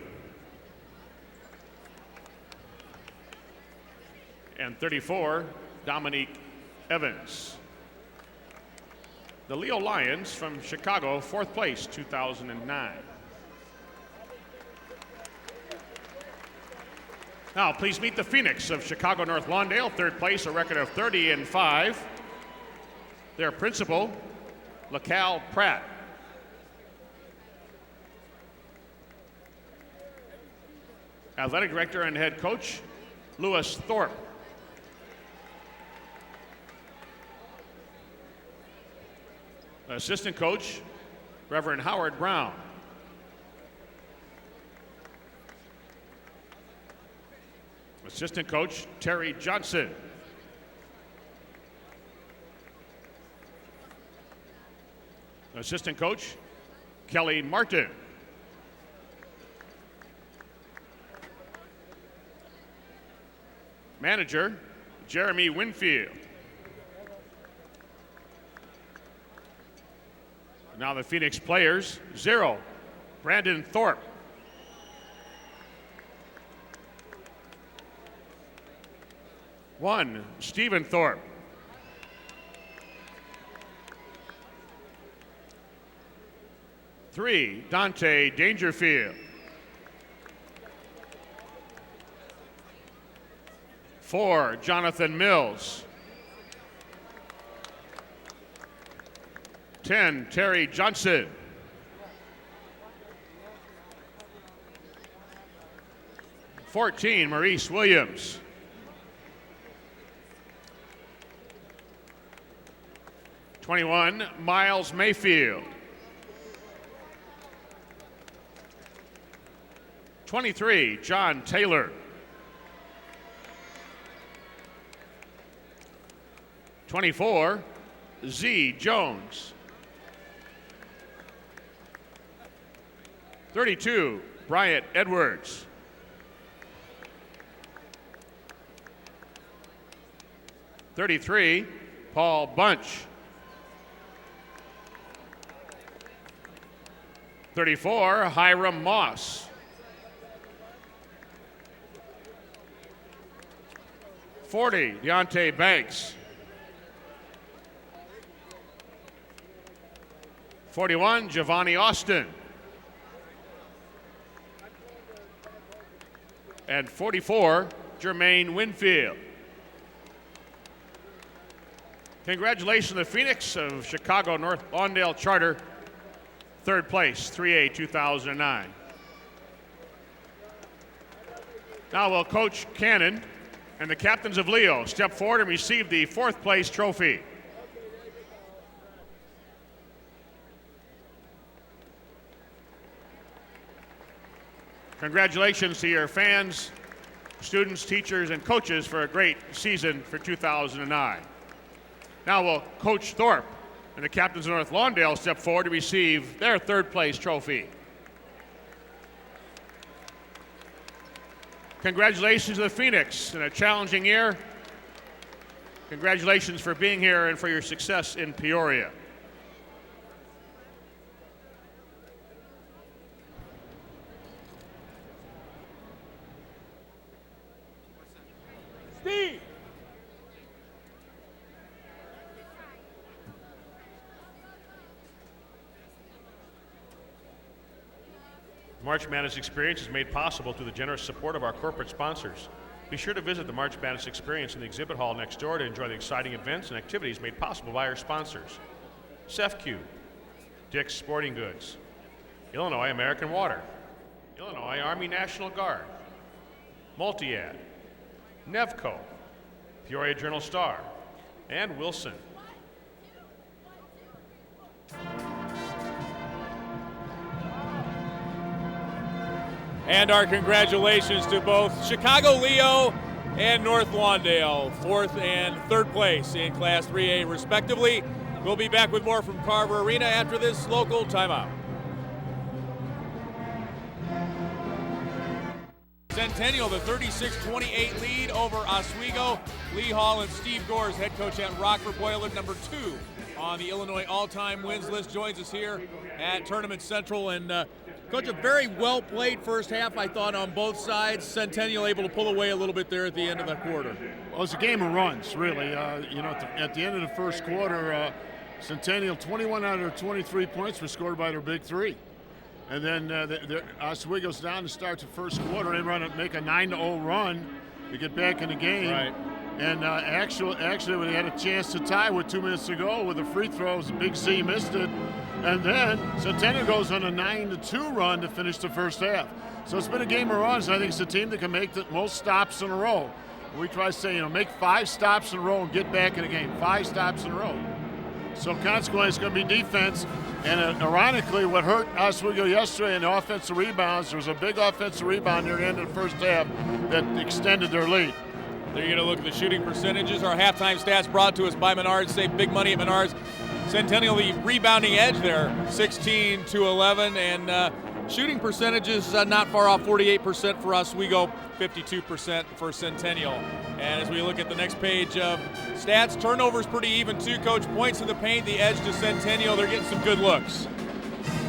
[SPEAKER 4] And 34, Dominique Evans. The Leo Lions from Chicago, 4th place, 2009. Now, please meet the Phoenix of Chicago North Lawndale, 3rd place, a record of 30-5. Their principal, LaCal Pratt. Athletic director and head coach, Lewis Thorpe. Assistant coach, Reverend Howard Brown. Assistant coach, Terry Johnson. Assistant coach, Kelly Martin. Manager, Jeremy Winfield. Now the Phoenix players, 0, Brandon Thorpe. 1, Stephen Thorpe. 3, Dante Dangerfield. 4, Jonathan Mills. 10, Terry Johnson. 14, Maurice Williams. 21, Miles Mayfield. 23, John Taylor. 24, Z. Jones. 32, Bryant Edwards. 33, Paul Bunch. 34, Hiram Moss. 40, Deontay Banks. 41, Giovanni Austin. And 44, Jermaine Winfield. Congratulations to the Phoenix of Chicago North Lawndale Charter, 3rd place, 3A 2009. Now will Coach Cannon and the captains of Leo step forward and receive the 4th place trophy. Congratulations to your fans, students, teachers, and coaches for a great season for 2009. Now will Coach Thorpe and the captains of North Lawndale step forward to receive their 3rd place trophy. Congratulations to the Phoenix in a challenging year. Congratulations for being here and for your success in Peoria.
[SPEAKER 1] Steve.
[SPEAKER 4] March Madness Experience is made possible through the generous support of our corporate sponsors. Be sure to visit the March Madness Experience in the exhibit hall next door to enjoy the exciting events and activities made possible by our sponsors. CEFCU, Dick's Sporting Goods, Illinois American Water, Illinois Army National Guard, Multiad, Nevco, Peoria Journal-Star, and Wilson.
[SPEAKER 1] And our congratulations to both Chicago Leo and North Lawndale, 4th and 3rd place in Class 3A respectively. We'll be back with more from Carver Arena after this local timeout. Centennial, the 36-28 lead over Oswego. Lee Hall and Steve Gores, head coach at Rockford Boiler, number 2 on the Illinois all-time wins list, joins us here at Tournament Central. And Coach Coach, a very well played first half, I thought, on both sides. Centennial able to pull away a little bit there at the end of the quarter.
[SPEAKER 4] Well, it's a game of runs, really. At the end of the first quarter, Centennial, 21 out of 23 points were scored by their big three. And then Oswego's down to start the first quarter and make a 9-0 run to get back in the game.
[SPEAKER 1] Right.
[SPEAKER 4] And actually, we had a chance to tie with 2 minutes to go with the free throws. Big C missed it. And then Centennial goes on a 9-2 run to finish the first half. So it's been a game of runs. I think it's a team that can make the most stops in a row. We try to say, make 5 stops in a row and get back in the game. 5 stops in a row. So consequently, it's going to be defense. And ironically, what hurt Oswego yesterday in the offensive rebounds, there was a big offensive rebound near the end of the first half that extended their lead.
[SPEAKER 1] There you're going to look at the shooting percentages. Our halftime stats brought to us by Menards. Save big money at Menards. Centennial, the rebounding edge there, 16-11, and shooting percentages not far off, 48% for Oswego, 52% for Centennial. And as we look at the next page of stats, turnovers pretty even too, Coach. Points in the paint, the edge to Centennial. They're getting some good looks.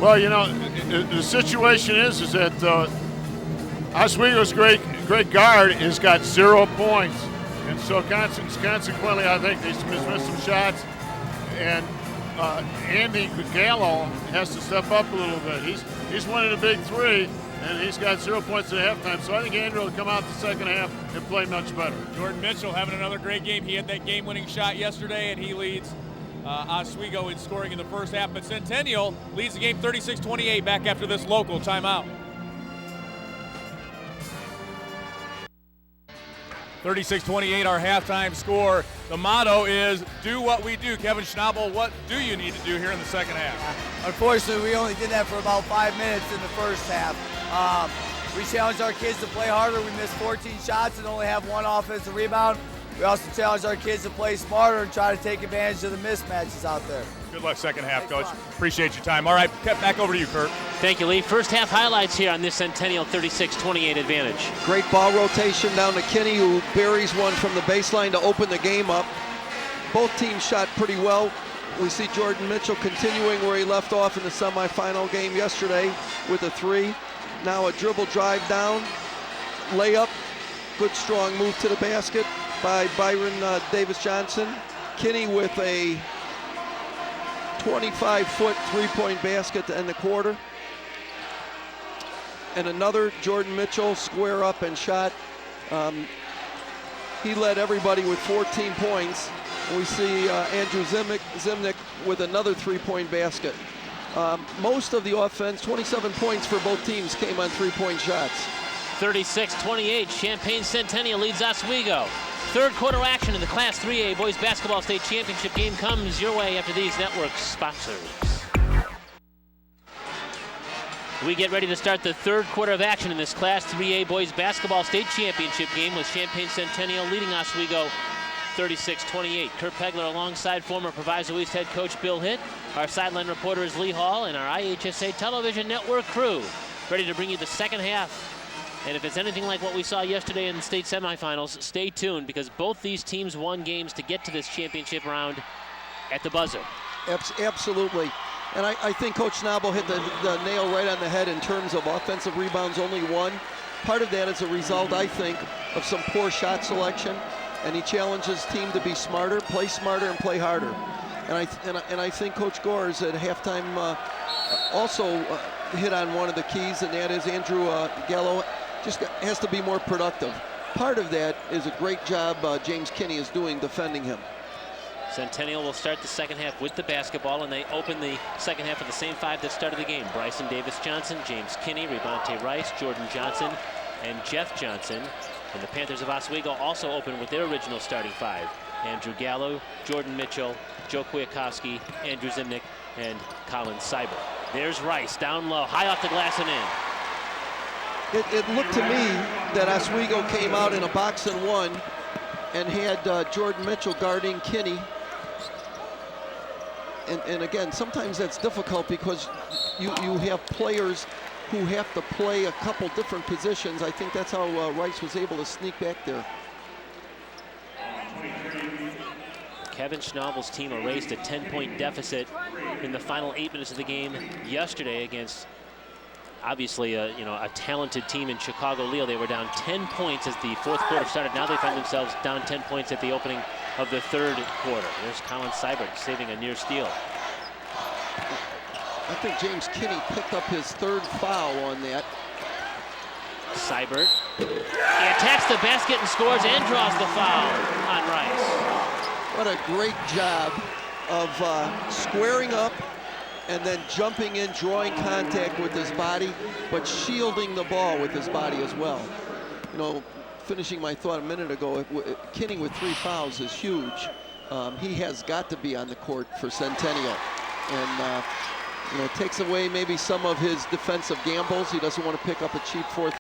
[SPEAKER 4] Well, the situation is that Oswego's great guard has got 0 points. And so consequently, I think they missed some shots. And Andy Gallo has to step up a little bit. He's one of the big three, and he's got 0 points at halftime. So I think Andrew will come out the second half and play much better.
[SPEAKER 1] Jordan Mitchell having another great game. He had that game-winning shot yesterday, and he leads Oswego in scoring in the first half. But Centennial leads the game 36-28 back after this local timeout. 36-28, our halftime score. The motto is, do what we do. Kevin Schnabel, what do you need to do here in the second half?
[SPEAKER 6] Unfortunately, we only did that for about 5 minutes in the first half. We challenged our kids to play harder. We missed 14 shots and only have 1 offensive rebound. We also challenged our kids to play smarter and try to take advantage of the mismatches out there.
[SPEAKER 1] Good luck second half, Coach. Appreciate your time. All right, back over to you, Kurt.
[SPEAKER 2] Thank you, Lee. First half highlights here on this Centennial 36-28 advantage.
[SPEAKER 3] Great ball rotation down to Kinney, who buries one from the baseline to open the game up. Both teams shot pretty well. We see Jordan Mitchell continuing where he left off in the semifinal game yesterday with a 3. Now a dribble drive down, layup, good strong move to the basket by Byron Davis-Johnson. Kinney with a 25-foot three-point basket to end the quarter. And another Jordan Mitchell square up and shot. He led everybody with 14 points. We see Andrew Zimnick with another three-point basket. Most of the offense, 27 points for both teams, came on three-point shots.
[SPEAKER 2] 36-28, Champaign Centennial leads Oswego. Third quarter action in the Class 3A Boys Basketball State Championship game comes your way after these network sponsors. We get ready to start the third quarter of action in this Class 3A Boys Basketball State Championship game with Champaign Centennial leading Oswego 36-28. Kurt Pegler alongside former Proviso East head coach Bill Hitt. Our sideline reporter is Lee Hall, and our IHSA television network crew ready to bring you the second half. And if it's anything like what we saw yesterday in the state semifinals, stay tuned, because both these teams won games to get to this championship round at the buzzer.
[SPEAKER 3] Absolutely. And I think Coach Schnabel hit the nail right on the head in terms of offensive rebounds, only 1. Part of that is a result, I think, of some poor shot selection. And he challenges team to be smarter, play smarter, and play harder. And I think Coach Gores at halftime also hit on one of the keys, and that is Andrew Gallo just has to be more productive. Part of that is a great job James Kinney is doing defending him.
[SPEAKER 2] Centennial will start the second half with the basketball, and they open the second half with the same 5 that started the game. Bryson Davis-Johnson, James Kinney, Revonte Rice, Jordan Johnson, and Jeff Johnson. And the Panthers of Oswego also open with their original starting 5. Andrew Gallo, Jordan Mitchell, Joe Kwiatkowski, Andrew Zimnick, and Colin Seibel. There's Rice, down low, high off the glass and in.
[SPEAKER 3] It looked to me that Oswego came out in a box and 1 and had Jordan Mitchell guarding Kinney. And again, sometimes that's difficult because you have players who have to play a couple different positions. I think that's how Rice was able to sneak back there.
[SPEAKER 2] Kevin Schnabel's team erased a 10-point deficit in the final 8 minutes of the game yesterday against obviously a talented team in Chicago Leo. They were down 10 points as the fourth quarter started. Now they find themselves down 10 points at the opening of the third quarter. There's Colin Seibert saving a near steal.
[SPEAKER 3] I think James Kinney picked up his third foul on that.
[SPEAKER 2] Seibert, he attacks the basket and scores and draws the foul on Rice.
[SPEAKER 3] What a great job of squaring up and then jumping in, drawing contact with his body, but shielding the ball with his body as well. You know, finishing my thought a minute ago, Kinney with 3 fouls is huge. He has got to be on the court for Centennial. And you know, it takes away maybe some of his defensive gambles. He doesn't want to pick up a cheap fourth.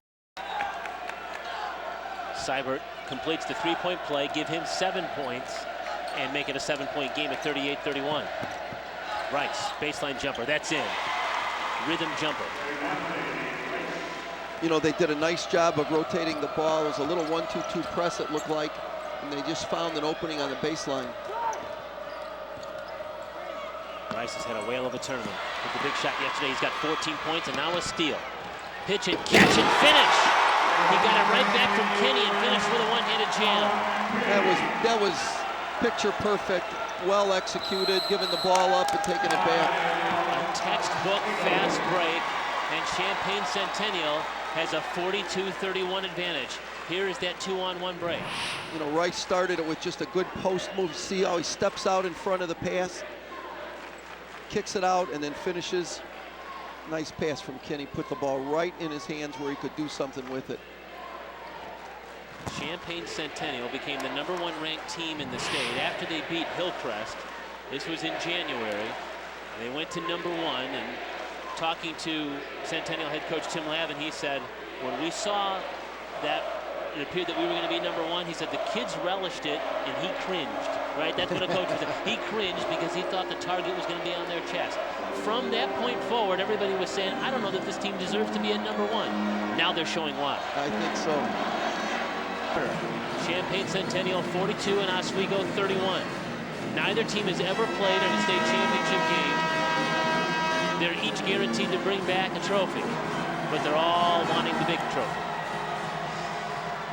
[SPEAKER 2] Seibert completes the 3-point play, give him 7 points, and make it a 7-point game at 38-31. Rice, baseline jumper, that's in. Rhythm jumper.
[SPEAKER 3] You know, they did a nice job of rotating the ball. It was a little 1-2-2 press, it looked like, and they just found an opening on the baseline.
[SPEAKER 2] Rice has had a whale of a tournament. With the big shot yesterday, he's got 14 points and now a steal. Pitch and catch and finish. He got it right back from Kinney and finished with a one-handed jam.
[SPEAKER 3] That was picture perfect, well executed, giving the ball up and taking it back.
[SPEAKER 2] A textbook fast break, and Champaign Centennial has a 42-31 advantage. Here is that 2-on-1 break.
[SPEAKER 3] You know, Rice started it with just a good post move. See how he steps out in front of the pass, kicks it out, and then finishes. Nice pass from Kinney, put the ball right in his hands where he could do something with it.
[SPEAKER 2] Champaign Centennial became the #1 ranked team in the state after they beat Hillcrest. This was in January. They went to #1, and talking to Centennial head coach Tim Lavin, he said, when we saw that it appeared that we were going to be #1, he said the kids relished it and he cringed, right? That's what a coach would say. He cringed because he thought the target was going to be on their chest. From that point forward, everybody was saying, I don't know that this team deserves to be at #1. Now they're showing why.
[SPEAKER 3] I think so.
[SPEAKER 2] Champaign Centennial 42 and Oswego 31. Neither team has ever played in a state championship game. They're each guaranteed to bring back a trophy, but they're all wanting the big trophy.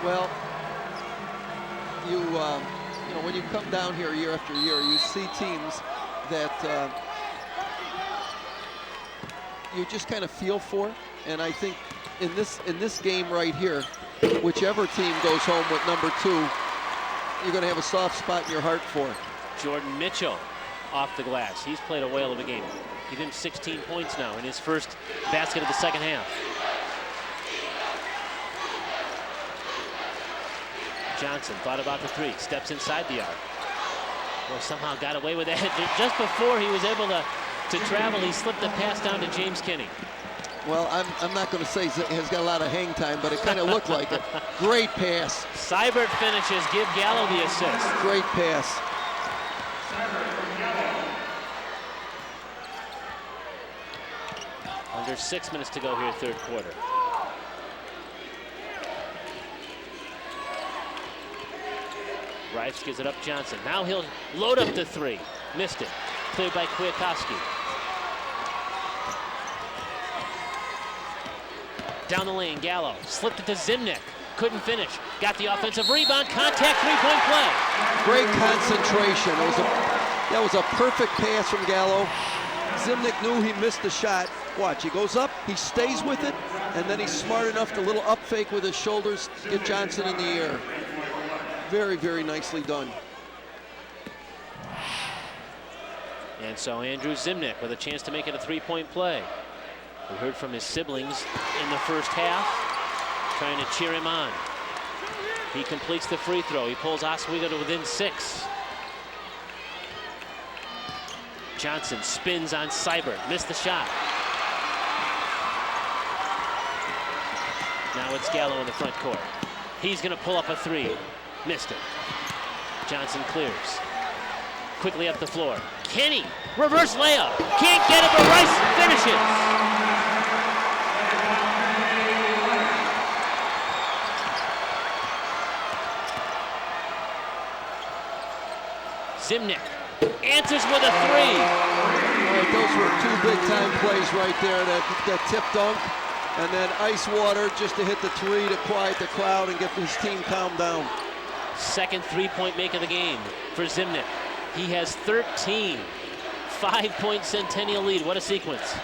[SPEAKER 3] Well, you know, when you come down here year after year, you see teams that you just kind of feel for, and I think in this game right here, whichever team goes home with #2, you're going to have a soft spot in your heart for.
[SPEAKER 2] Jordan Mitchell off the glass. He's played a whale of a game. Give him 16 points now in his first basket of the second half. Johnson thought about the 3, steps inside the arc. Well, somehow got away with that. Just before he was able to travel, he slipped the pass down to James Kinney.
[SPEAKER 3] Well, I'm not going to say he's got a lot of hang time, but it kind of looked like it. Great pass.
[SPEAKER 2] Seibert finishes, give Gallo the assist.
[SPEAKER 3] Great pass.
[SPEAKER 2] Under 6 minutes to go here, third quarter. Rice gives it up Johnson. Now he'll load up the 3. Missed it. Cleared by Kwiatkowski. Down the lane, Gallo slipped it to Zimnick. Couldn't finish. Got the offensive rebound. Contact, 3-point play.
[SPEAKER 3] Great concentration. That was a perfect pass from Gallo. Zimnick knew he missed the shot. Watch, he goes up, he stays with it, and then he's smart enough to little up fake with his shoulders, get Johnson in the air. Very, very nicely done.
[SPEAKER 2] And so Andrew Zimnick with a chance to make it a 3-point play. We heard from his siblings in the first half, trying to cheer him on. He completes the free throw. He pulls Oswego to within 6. Johnson spins on Seibert, missed the shot. Now it's Gallo in the front court. He's going to pull up a 3. Missed it. Johnson clears. Quickly up the floor. Kinney, reverse layup. Can't get it, but Rice finishes. Zimnick answers with a 3.
[SPEAKER 3] Those were 2 big-time plays right there. That tip dunk And then ice water just to hit the three to quiet the crowd and get his team calmed down.
[SPEAKER 2] Second three-point make of the game for Zimnick. He has 13. 5-point Centennial lead. What a sequence.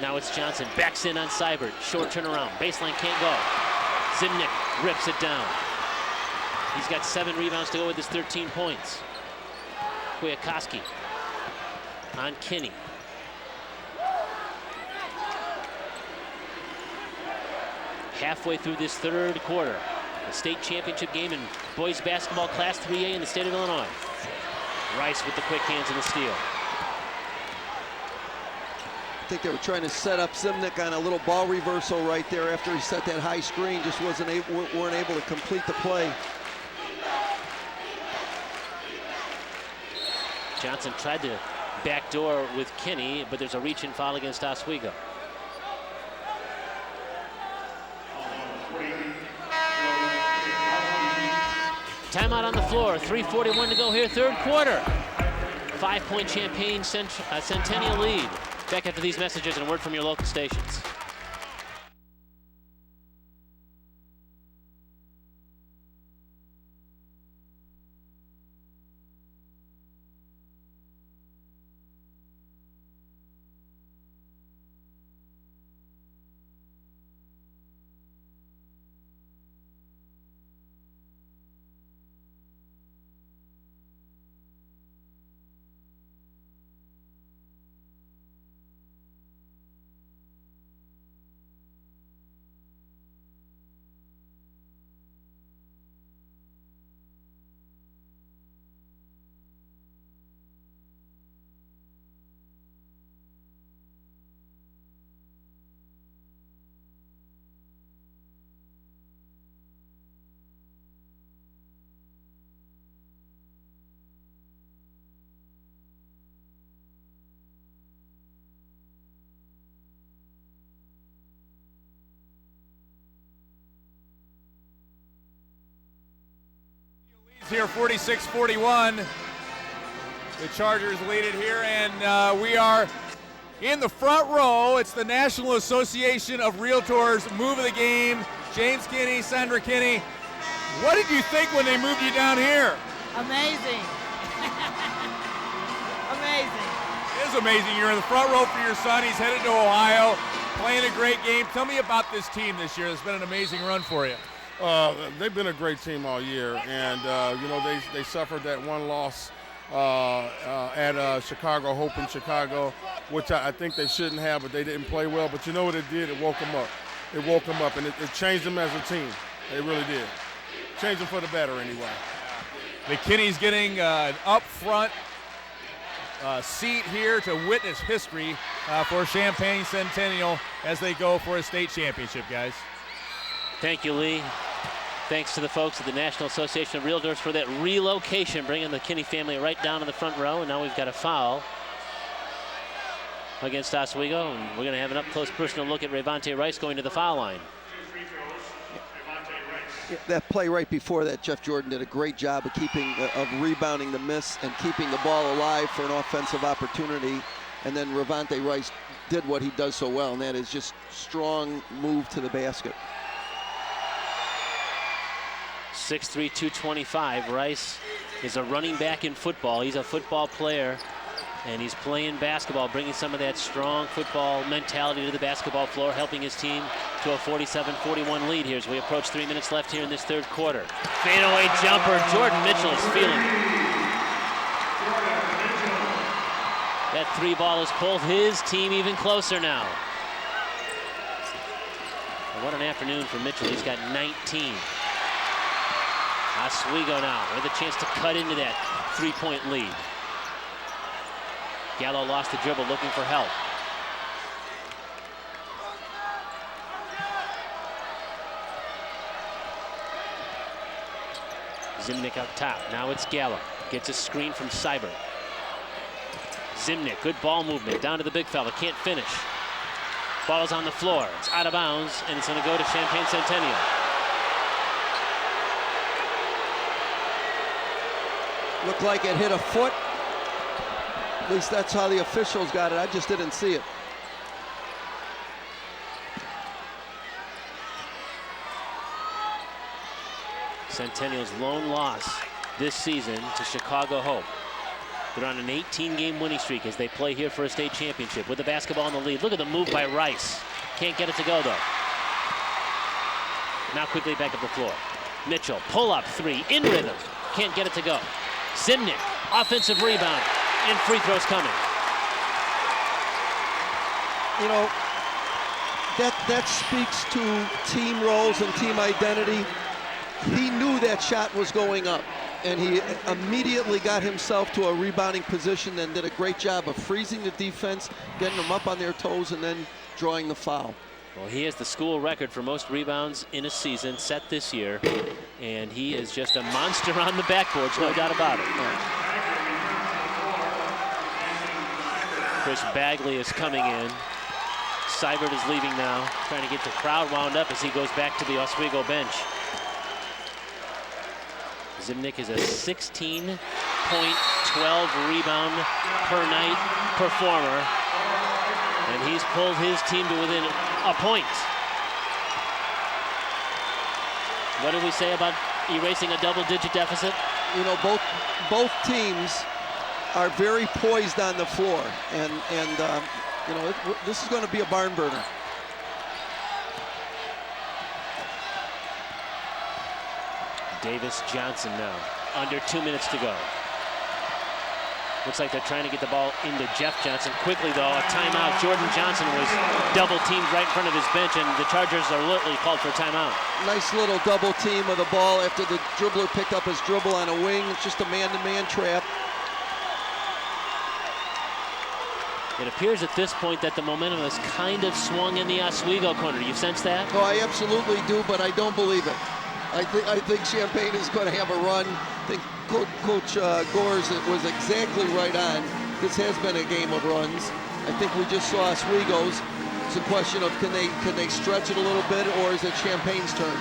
[SPEAKER 2] Now it's Johnson. Backs in on Seibert. Short turnaround. Baseline can't go. Zimnick rips it down. He's got 7 rebounds to go with his 13 points. Kwiatkowski on Kinney. Halfway through this third quarter. A state championship game in boys basketball Class 3A in the state of Illinois. Rice with the quick hands and the steal.
[SPEAKER 3] I think they were trying to set up Zimnick on a little ball reversal right there after he set that high screen. Just weren't able to complete the play.
[SPEAKER 2] Johnson tried to backdoor with Kinney, but there's a reach-in foul against Oswego. Timeout on the floor. 3:41 to go here, third quarter. 5-point Champaign Centennial lead. Back after these messages and a word from your local stations.
[SPEAKER 1] Here 46-41. The Chargers lead it here, and we are in the front row. It's the National Association of Realtors move of the game. James Kinney, Sandra Kinney. What did you think when they moved you down here?
[SPEAKER 10] Amazing. Amazing.
[SPEAKER 1] It is amazing. You're in the front row for your son. He's headed to Ohio, playing a great game. Tell me about this team this year. It's been an amazing run for you.
[SPEAKER 11] They've been a great team all year, and you know, they suffered that one loss at Chicago Hope in Chicago, which I think they shouldn't have, but they didn't play well. But you know what it did? It woke them up. It woke them up, and it changed them as a team. It really did. Changed them for the better anyway.
[SPEAKER 1] McKinney's getting an up front seat here to witness history for Champaign Centennial as they go for a state championship, guys.
[SPEAKER 2] Thank you, Lee. Thanks to the folks at the National Association of Realtors for that relocation, bringing the Kinney family right down in the front row. And now we've got a foul against Oswego, and we're going to have an up-close personal look at Rayvonte Rice going to the foul line.
[SPEAKER 3] That play right before that, Jeff Jordan did a great job of rebounding the miss and keeping the ball alive for an offensive opportunity. And then Rayvonte Rice did what he does so well, and that is just strong move to the basket.
[SPEAKER 2] 6'3", 225. Rice is a running back in football. He's a football player, and he's playing basketball, bringing some of that strong football mentality to the basketball floor, helping his team to a 47-41 lead here as we approach 3 minutes left here in this third quarter. Fadeaway jumper. Jordan Mitchell is feeling it. That three ball has pulled his team even closer now. And what an afternoon for Mitchell. He's got 19. Oswego now with a chance to cut into that three-point lead. Gallo lost the dribble, looking for help. Zimnick up top. Now it's Gallo. Gets a screen from Seibert. Zimnick, good ball movement. Down to the big fella. Can't finish. Ball's on the floor. It's out of bounds, and it's going to go to Champaign Centennial.
[SPEAKER 3] Looked like it hit a foot. At least that's how the officials got it. I just didn't see it.
[SPEAKER 2] Centennial's lone loss this season to Chicago Hope. They're on an 18-game winning streak as they play here for a state championship with the basketball in the lead. Look at the move by Rice. Can't get it to go, though. Now quickly back up the floor. Mitchell, pull-up three, in rhythm. Can't get it to go. Zimnick, offensive rebound, and free throws coming.
[SPEAKER 3] You know, that speaks to team roles and team identity. He knew that shot was going up, and he immediately got himself to a rebounding position and did a great job of freezing the defense, getting them up on their toes, and then drawing the foul.
[SPEAKER 2] Well, he has the school record for most rebounds in a season set this year, and he is just a monster on the backboards, no doubt about it. Chris Bagley is coming in. Seibert is leaving now, trying to get the crowd wound up as he goes back to the Oswego bench. Zimnick is a 16-point, 12 rebound per night performer, and he's pulled his team to within a point. What did we say about erasing a double-digit deficit?
[SPEAKER 3] You know, both teams are very poised on the floor, and you know, this is going to be a barn burner.
[SPEAKER 2] Davis Johnson now, under 2 minutes to go. Looks like they're trying to get the ball into Jeff Johnson. Quickly, though, a timeout. Jordan Johnson was double-teamed right in front of his bench, and the Chargers are literally called for a timeout.
[SPEAKER 3] Nice little double team of the ball after the dribbler picked up his dribble on a wing. It's just a man-to-man trap.
[SPEAKER 2] It appears at this point that the momentum has kind of swung in the Oswego corner. Do you sense that?
[SPEAKER 3] Oh, I absolutely do, but I don't believe it. I think Champaign is going to have a run. I think Coach Gores was exactly right on. This has been a game of runs. I think we just saw Oswego's. It's a question of can they stretch it a little bit, or is it Champaign's turn?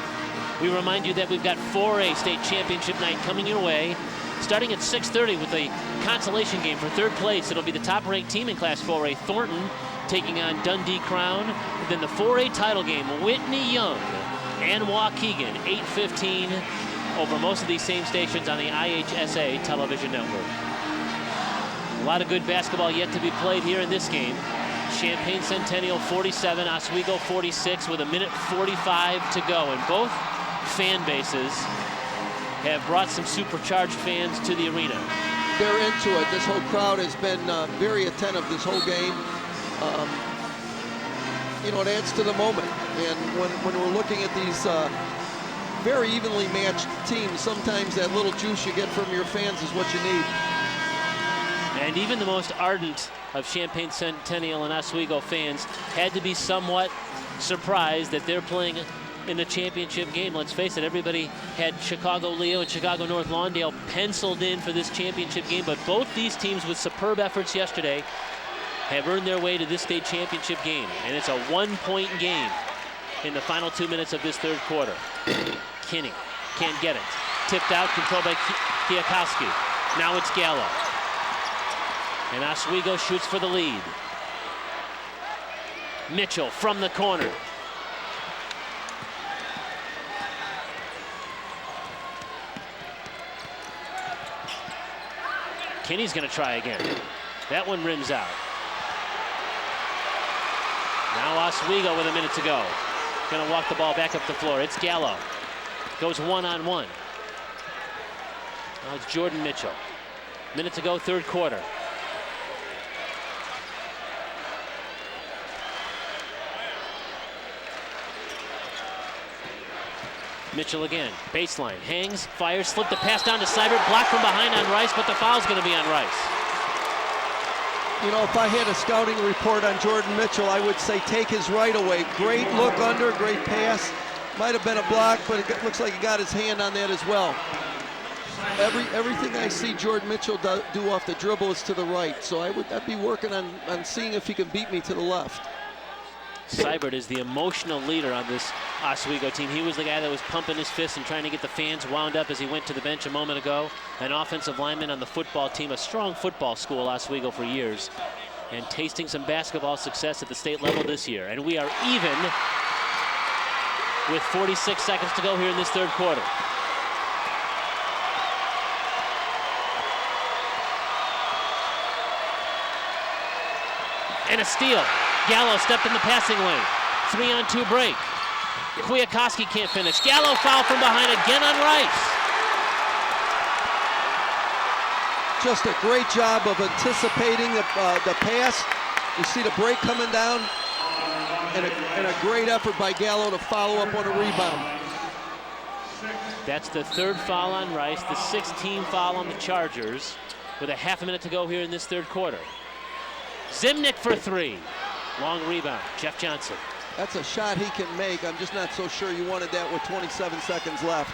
[SPEAKER 2] We remind you that we've got 4A state championship night coming your way, starting at 6:30 with a consolation game for third place. It'll be the top-ranked team in Class 4A, Thornton, taking on Dundee Crown. And then the 4A title game, Whitney Young and Waukegan, 8:15 over most of these same stations on the IHSA television network. A lot of good basketball yet to be played here in this game. Champaign Centennial 47, Oswego 46 with 1:45 to go. And both fan bases have brought some supercharged fans to the arena.
[SPEAKER 3] They're into it. This whole crowd has been very attentive this whole game. You know, it adds to the moment. And when we're looking at these very evenly matched teams, sometimes that little juice you get from your fans is what you need.
[SPEAKER 2] And even the most ardent of Champaign Centennial and Oswego fans had to be somewhat surprised that they're playing in the championship game. Let's face it, everybody had Chicago Leo and Chicago North Lawndale penciled in for this championship game, but both these teams with superb efforts yesterday have earned their way to this state championship game. And it's a one-point game in the final 2 minutes of this third quarter. Kinney can't get it. Tipped out, controlled by Kiyakowski. Now it's Gallo. And Oswego shoots for the lead. Mitchell from the corner. Kinney's going to try again. That one rims out. Now Oswego with 1 minute to go. Going to walk the ball back up the floor. It's Gallo. Goes one-on-one. Now it's Jordan Mitchell. Minute to go, third quarter. Mitchell again, baseline, hangs, fires, slipped the pass down to Seibert, blocked from behind on Rice, but the foul's going to be on Rice.
[SPEAKER 3] You know, if I had a scouting report on Jordan Mitchell, I would say take his right away. Great look under, great pass. Might have been a block, but it looks like he got his hand on that as well. Everything I see Jordan Mitchell do off the dribble is to the right, so I'd be working on seeing if he can beat me to the left.
[SPEAKER 2] Seibert is the emotional leader on this Oswego team. He was the guy that was pumping his fists and trying to get the fans wound up as he went to the bench a moment ago. An offensive lineman on the football team, a strong football school, Oswego, for years, and tasting some basketball success at the state level this year. And we are even with 46 seconds to go here in this third quarter. and a steal. Gallo stepped in the passing lane. 3-on-2 break. Kwiatkowski can't finish. Gallo foul from behind again on Rice.
[SPEAKER 3] Just a great job of anticipating the pass. You see the break coming down, and a great effort by Gallo to follow up on a rebound.
[SPEAKER 2] That's the third foul on Rice, the 16th foul on the Chargers, with a half a minute to go here in this third quarter. Zimnick for three. Long rebound, Jeff Johnson.
[SPEAKER 3] That's a shot he can make. I'm just not so sure you wanted that with 27 seconds left.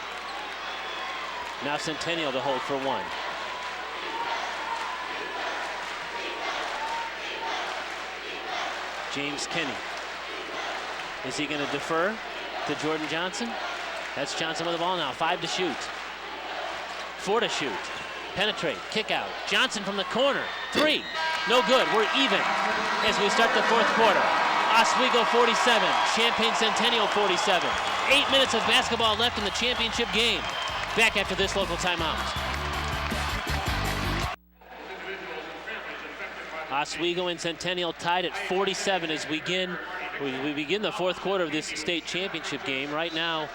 [SPEAKER 2] Now Centennial to hold for one. James Kenny. Is he going to defer to Jordan Johnson? That's Johnson with the ball now. 5 to shoot. 4 to shoot. Penetrate, kick out. Johnson from the corner. 3. No good. We're even as we start the fourth quarter. Oswego 47, Champaign Centennial 47. 8 minutes of basketball left in the championship game. Back after this local timeout. Oswego and Centennial tied at 47 as we begin the fourth quarter of this state championship game. Right now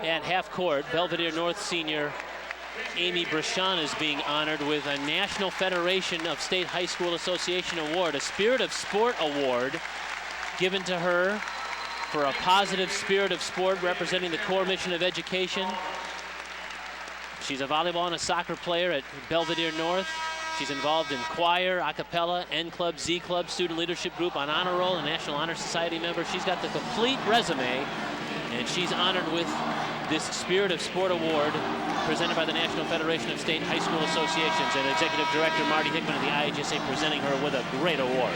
[SPEAKER 2] at half court, Belvedere North senior Amy Brashan is being honored with a National Federation of State High School Association award, a Spirit of Sport award given to her for a positive spirit of sport representing the core mission of education. She's a volleyball and a soccer player at Belvedere North. She's involved in choir, a cappella, N Club, Z Club, student leadership group, on honor roll, a National Honor Society member. She's got the complete resume, and she's honored with this Spirit of Sport award presented by the National Federation of State High School Associations, and Executive Director Marty Hickman of the IHSA presenting her with a great award.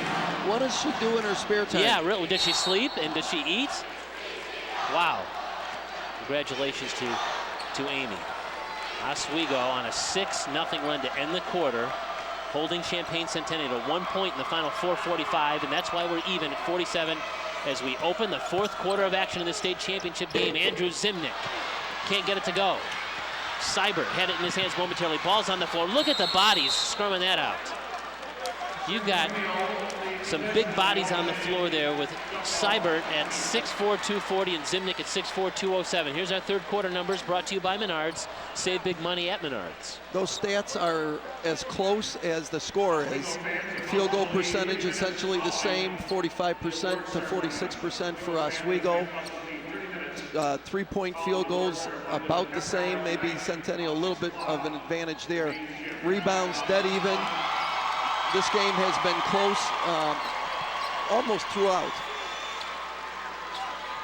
[SPEAKER 3] What does she do in her spare time?
[SPEAKER 2] Yeah, really. Does she sleep and does she eat? Wow. Congratulations to Amy. Oswego on a 6-0 run to end the quarter, holding Champaign Centennial to 1 point in the final 4:45, and that's why we're even at 47 as we open the fourth quarter of action in the state championship game. Andrew Zimnick can't get it to go. Seibert had it in his hands momentarily. Ball's on the floor. Look at the bodies scrumming that out. You've got some big bodies on the floor there with Seibert at 6'4", 240 and Zimnick at 6'4", 207. Here's our third quarter numbers brought to you by Menards. Save big money at Menards.
[SPEAKER 3] Those stats are as close as the score is. Field goal percentage essentially the same, 45% to 46% for Oswego. 3-point field goals about the same, maybe Centennial a little bit of an advantage there. Rebounds dead even. This game has been close almost throughout.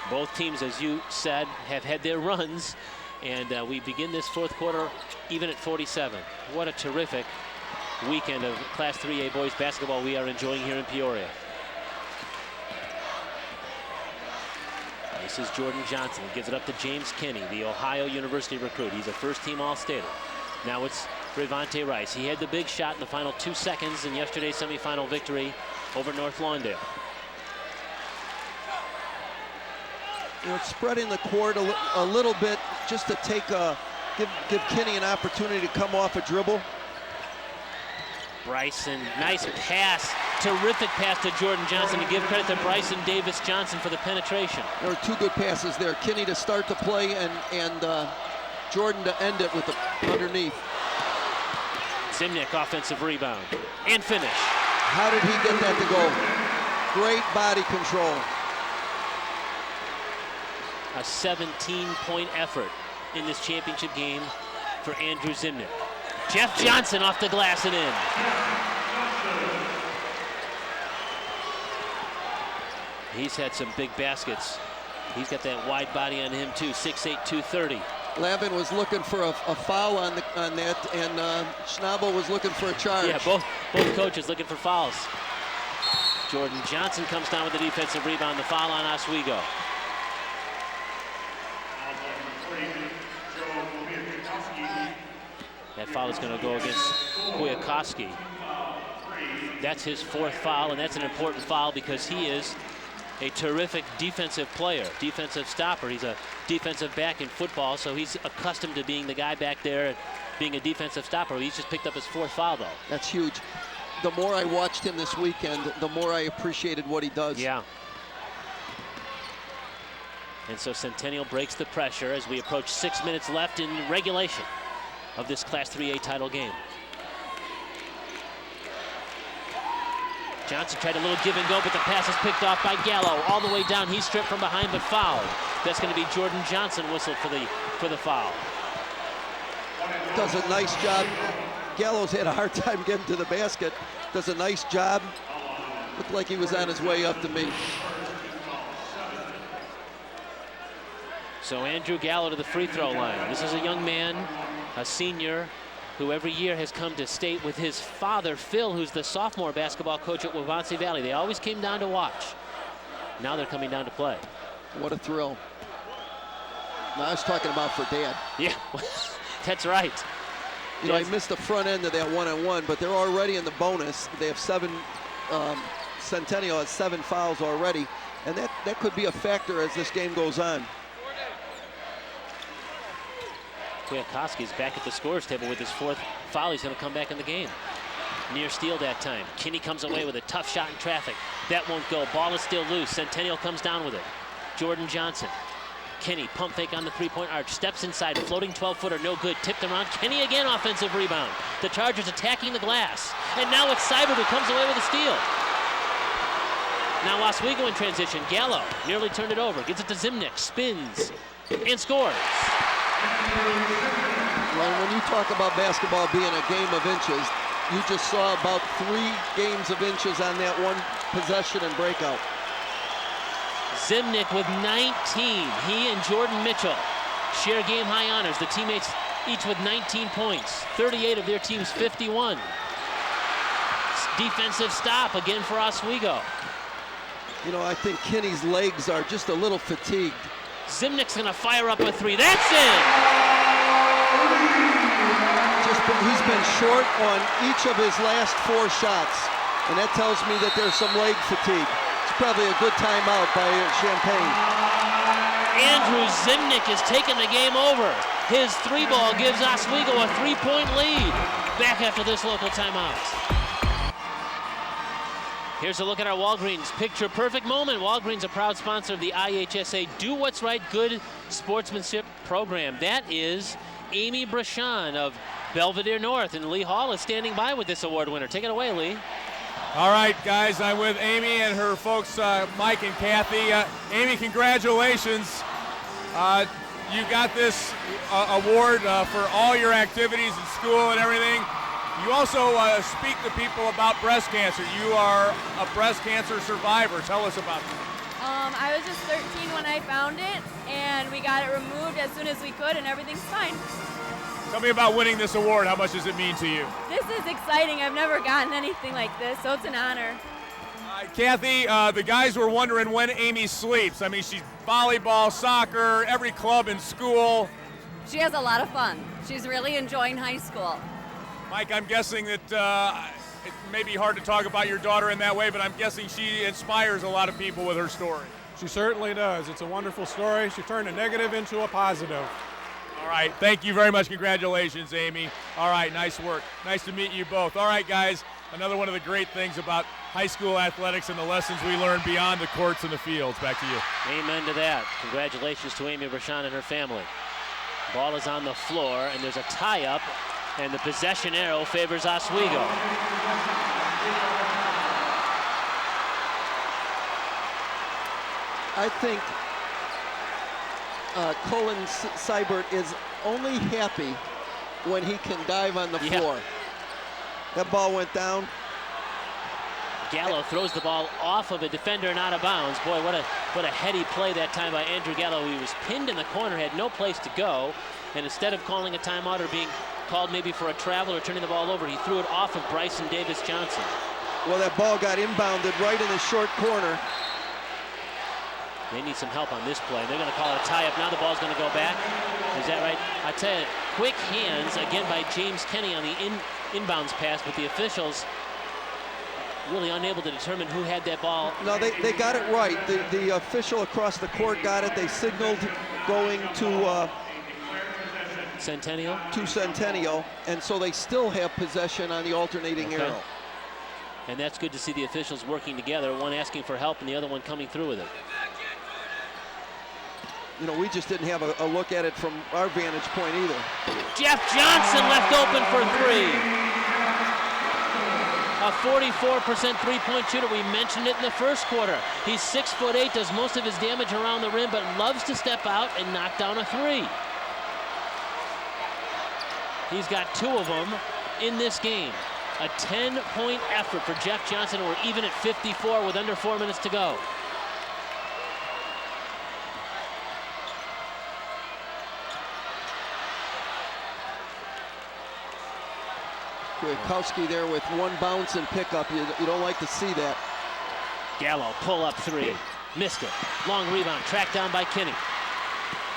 [SPEAKER 2] Both teams, as you said, have had their runs, and we begin this fourth quarter even at 47. What a terrific weekend of Class 3A boys basketball we are enjoying here in Peoria. This is Jordan Johnson. He gives it up to James Kinney, the Ohio University recruit. He's a first-team All-Stater. Now it's Revante Rice. He had the big shot in the final 2 seconds in yesterday's semifinal victory over North Lawndale.
[SPEAKER 3] You know, spreading the court a little bit just to take give Kinney an opportunity to come off a dribble.
[SPEAKER 2] Bryson, nice pass, terrific pass to Jordan Johnson. To give credit to Bryson Davis Johnson for the penetration.
[SPEAKER 3] There were 2 good passes there. Kinney to start the play and Jordan to end it with the underneath.
[SPEAKER 2] Zimnick offensive rebound and finish.
[SPEAKER 3] How did he get that to go? Great body control.
[SPEAKER 2] A 17-point effort in this championship game for Andrew Zimnick. Jeff Johnson off the glass and in. He's had some big baskets. He's got that wide body on him too, 6'8", 230.
[SPEAKER 3] Lavin was looking for a foul on that, and Schnabel was looking for a charge.
[SPEAKER 2] Yeah, both coaches looking for fouls. Jordan Johnson comes down with the defensive rebound, the foul on Oswego. That foul is going to go against Kwiatkowski. That's his 4th foul, and that's an important foul because he is a terrific defensive player, defensive stopper. He's a defensive back in football, so he's accustomed to being the guy back there and being a defensive stopper. He's just picked up his 4th foul, though.
[SPEAKER 3] That's huge. the more I watched him this weekend, the more I appreciated what he does.
[SPEAKER 2] Yeah. And so Centennial breaks the pressure as we approach 6 minutes left in regulation of this Class 3A title game. Johnson tried a little give and go, but the pass is picked off by Gallo. All the way down, he's stripped from behind but fouled. That's going to be Jordan Johnson whistled for the foul.
[SPEAKER 3] Does a nice job. Gallo's had a hard time getting to the basket. Does a nice job. Looked like he was on his way up to me.
[SPEAKER 2] So Andrew Gallo to the free throw line. This is a young man, a senior, who every year has come to state with his father, Phil, who's the sophomore basketball coach at Waubonsee Valley. They always came down to watch. Now they're coming down to play.
[SPEAKER 3] What a thrill. Now I was talking about for Dad.
[SPEAKER 2] Yeah, that's right.
[SPEAKER 3] You know, I missed the front end of that one-on-one, but they're already in the bonus. They have 7, Centennial has 7 fouls already, and that could be a factor as this game goes on.
[SPEAKER 2] Kwiatkowski's back at the scorer's table with his 4th foul. He's going to come back in the game. Near steal that time. Kinney comes away with a tough shot in traffic. That won't go. Ball is still loose. Centennial comes down with it. Jordan Johnson. Kinney, pump fake on the three-point arch. Steps inside. Floating 12-footer. No good. Tipped around. Kinney again, offensive rebound. The Chargers attacking the glass. And now it's Seibert who comes away with a steal. Now Oswego in transition. Gallo nearly turned it over. Gets it to Zimnick. Spins. And scores.
[SPEAKER 3] Well, when you talk about basketball being a game of inches, you just saw about 3 games of inches on that one possession and breakout.
[SPEAKER 2] Zimnick with 19. He and Jordan Mitchell share game high honors. The teammates each with 19 points. 38 of their team's 51. Defensive stop again for Oswego.
[SPEAKER 3] You know, I think Kinney's legs are just a little fatigued.
[SPEAKER 2] Zimnick's gonna fire up a 3. That's in!
[SPEAKER 3] He's been short on each of his last 4 shots, and that tells me that there's some leg fatigue. It's probably a good timeout by Champaign.
[SPEAKER 2] Andrew Zimnick is taking the game over. His 3-ball gives Oswego a 3-point lead. Back after this local timeout. Here's a look at our Walgreens Picture Perfect Moment. Walgreens, a proud sponsor of the IHSA Do What's Right Good Sportsmanship Program. That is Amy Brashan of Belvedere North, and Lee Hall is standing by with this award winner. Take it away, Lee.
[SPEAKER 1] All right, guys, I'm with Amy and her folks, Mike and Kathy. Amy, congratulations. You got this award for all your activities in school and everything. You also speak to people about breast cancer. You are a breast cancer survivor. Tell us about that.
[SPEAKER 5] I was just 13 when I found it, and we got it removed as soon as we could, and everything's fine.
[SPEAKER 1] Tell me about winning this award. How much does it mean to you?
[SPEAKER 5] This is exciting. I've never gotten anything like this, so it's an honor.
[SPEAKER 1] Kathy, the guys were wondering when Amy sleeps. I mean, she's volleyball, soccer, every club in school.
[SPEAKER 10] She has a lot of fun. She's really enjoying high school.
[SPEAKER 1] Mike, I'm guessing that it may be hard to talk about your daughter in that way, but I'm guessing she inspires a lot of people with her story.
[SPEAKER 11] She certainly does. It's a wonderful story. She turned a negative into a positive.
[SPEAKER 1] All right, thank you very much. Congratulations, Amy. All right, nice work. Nice to meet you both. All right, guys, another one of the great things about high school athletics and the lessons we learn beyond the courts and the fields. Back to you.
[SPEAKER 2] Amen to that. Congratulations to Amy Brashan and her family. Ball is on the floor, and there's a tie-up, and the possession arrow favors Oswego.
[SPEAKER 3] I think Colin Seibert is only happy when he can dive on the floor. That ball went down.
[SPEAKER 2] Gallo throws the ball off of a defender and out of bounds. Boy, what a heady play that time by Andrew Gallo. He was pinned in the corner, had no place to go, and instead of calling a timeout or being called maybe for a travel or turning the ball over, he threw it off of Bryson Davis Johnson.
[SPEAKER 3] Well, that ball got inbounded right in the short corner.
[SPEAKER 2] They need some help on this play. They're going to call it a tie-up. Now the ball's going to go back. Is that right? I tell you, quick hands again by James Kenny on the inbounds pass, but the officials really unable to determine who had that ball.
[SPEAKER 3] No, they got it right. The official across the court got it. They signaled going to
[SPEAKER 2] Centennial.
[SPEAKER 3] To Centennial, and so they still have possession on the alternating arrow.
[SPEAKER 2] And that's good to see the officials working together, one asking for help and the other one coming through with it.
[SPEAKER 3] You know, we just didn't have a look at it from our vantage point either.
[SPEAKER 2] Jeff Johnson left open for three. A 44% three-point shooter. We mentioned it in the first quarter. He's 6'8", does most of his damage around the rim, but loves to step out and knock down a three. He's got 2 of them in this game. A 10-point effort for Jeff Johnson. We're even at 54 with under 4 minutes to go.
[SPEAKER 3] Kwiatkowski there with 1 bounce and pickup. You don't like to see that.
[SPEAKER 2] Gallo, pull up 3. Missed it. Long rebound, tracked down by Kinney.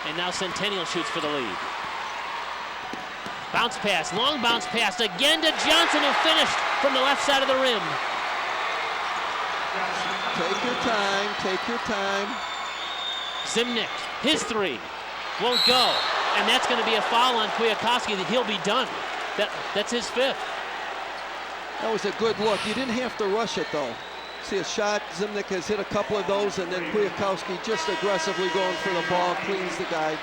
[SPEAKER 2] And now Centennial shoots for the lead. Bounce pass, long bounce pass again to Johnson, who finished from the left side of the rim.
[SPEAKER 3] Take your time, take your time.
[SPEAKER 2] Zimnick, his 3, won't go. And that's going to be a foul on Kwiatkowski that he'll be done. That's his 5th.
[SPEAKER 3] That was a good look. You didn't have to rush it, though. See a shot, Zimnick has hit a couple of those, and then Kwiatkowski just aggressively going for the ball, cleans the guy.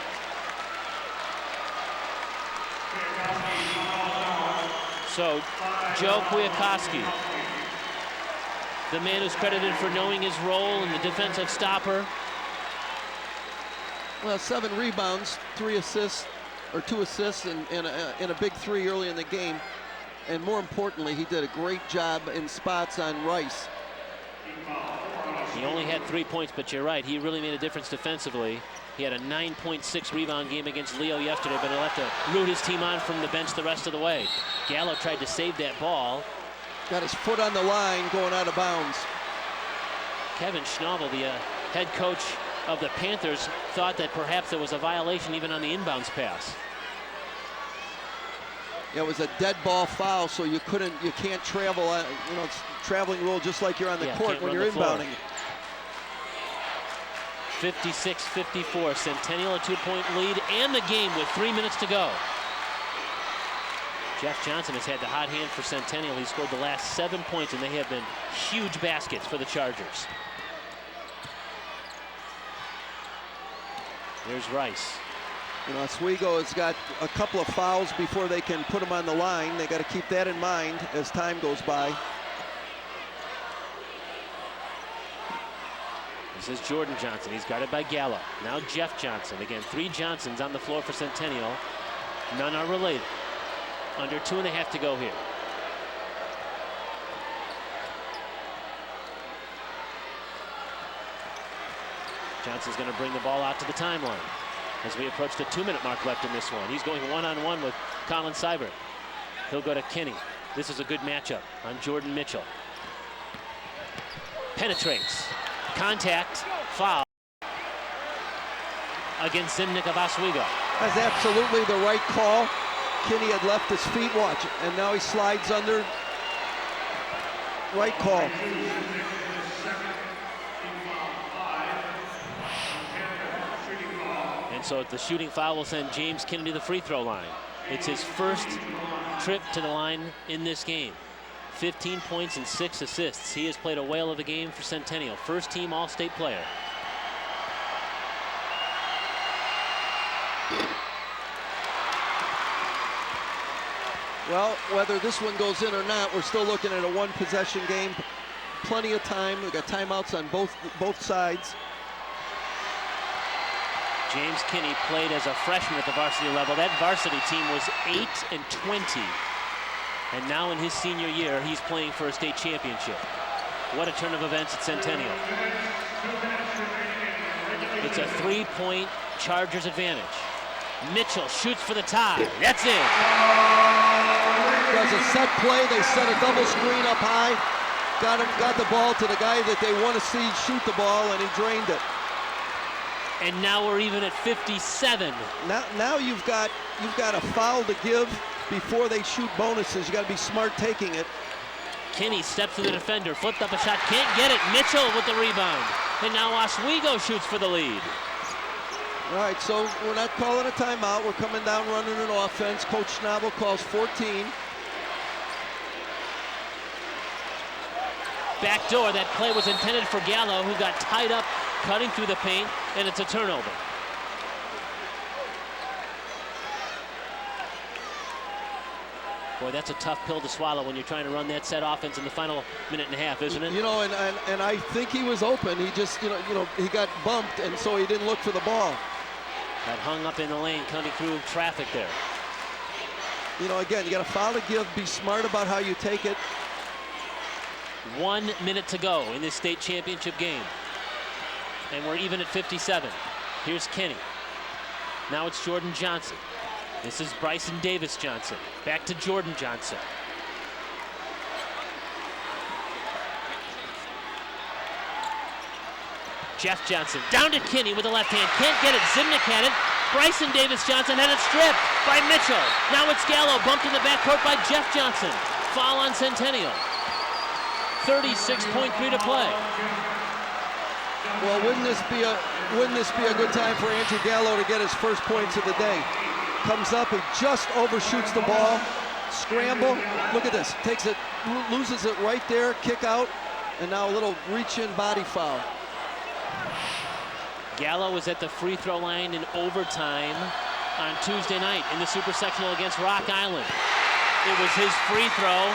[SPEAKER 2] So, Joe Kwiatkowski, the man who's credited for knowing his role in the defensive stopper.
[SPEAKER 3] Well, 7 rebounds, 3 assists, or 2 assists, and a big 3 early in the game. And more importantly, he did a great job in spots on Rice.
[SPEAKER 2] He only had 3 points, but you're right, he really made a difference defensively. He had a 9.6 rebound game against Leo yesterday, but he'll have to root his team on from the bench the rest of the way. Gallo tried to save that ball.
[SPEAKER 3] Got his foot on the line, going out of bounds.
[SPEAKER 2] Kevin Schnabel, the head coach of the Panthers, thought that perhaps there was a violation even on the inbounds pass.
[SPEAKER 3] Yeah, it was a dead ball foul, so you can't travel. You know, it's traveling rule just like you're on the court when you're inbounding.
[SPEAKER 2] 56-54, Centennial a 2-point lead and the game with 3 minutes to go. Jeff Johnson has had the hot hand for Centennial. He scored the last 7 points, and they have been huge baskets for the Chargers. Here's Rice.
[SPEAKER 3] You know, Oswego has got a couple of fouls before they can put him on the line. They got to keep that in mind as time goes by.
[SPEAKER 2] This is Jordan Johnson. He's guarded by Gallo. Now Jeff Johnson. Again, 3 Johnsons on the floor for Centennial. None are related. Under 2.5 to go here. Johnson's going to bring the ball out to the timeline as we approach the 2-minute mark left in this one. He's going one-on-one with Colin Seibert. He'll go to Kinney. This is a good matchup on Jordan Mitchell. Penetrates. Contact, foul against Zimnick of Oswego.
[SPEAKER 3] That's absolutely the right call. Kinney had left his feet, watch it, and now he slides under. Right call.
[SPEAKER 2] And so the shooting foul will send James Kinney to the free throw line. It's his first trip to the line in this game. 15 points and 6 assists. He has played a whale of a game for Centennial. First team All-State player.
[SPEAKER 3] Well, whether this one goes in or not, we're still looking at a 1-possession game. Plenty of time. We've got timeouts on both sides.
[SPEAKER 2] James Kinney played as a freshman at the varsity level. That varsity team was 8-20. And now in his senior year, he's playing for a state championship. What a turn of events at Centennial. It's a 3-point Chargers advantage. Mitchell shoots for the tie. That's it.
[SPEAKER 3] Does a set play. They set a double screen up high. Got the ball to the guy that they want to see shoot the ball, and he drained it.
[SPEAKER 2] And now we're even at 57.
[SPEAKER 3] Now you've got a foul to give before they shoot bonuses. You got to be smart taking it.
[SPEAKER 2] Kinney steps to the defender, flipped up a shot, can't get it. Mitchell with the rebound. And now Oswego shoots for the lead.
[SPEAKER 3] All right, so we're not calling a timeout. We're coming down running an offense. Coach Schnabel calls 14.
[SPEAKER 2] backdoor. That play was intended for Gallo, who got tied up cutting through the paint, and it's a turnover. Boy, that's a tough pill to swallow when you're trying to run that set offense in the final minute and a half, isn't it?
[SPEAKER 3] You know, and I think he was open. He just, you know, he got bumped, and so he didn't look for the ball.
[SPEAKER 2] Got hung up in the lane, cutting through traffic there.
[SPEAKER 3] You know, again, you got a foul to give. Be smart about how you take it.
[SPEAKER 2] 1 minute to go in this state championship game. And we're even at 57. Here's Kenny. Now it's Jordan Johnson. This is Bryson Davis Johnson. Back to Jordan Johnson. Jeff Johnson down to Kinney with the left hand. Can't get it. Zimnick had it. Bryson Davis Johnson had it stripped by Mitchell. Now it's Gallo, bumped in the backcourt by Jeff Johnson. Foul on Centennial. 36.3 to play.
[SPEAKER 3] Well, wouldn't this be a good time for Andrew Gallo to get his first points of the day? Comes up, he just overshoots the ball. Scramble. Look at this. Takes it, loses it right there. Kick out, and now a little reach-in body foul.
[SPEAKER 2] Gallo was at the free throw line in overtime on Tuesday night in the Super Sectional against Rock Island. It was his free throw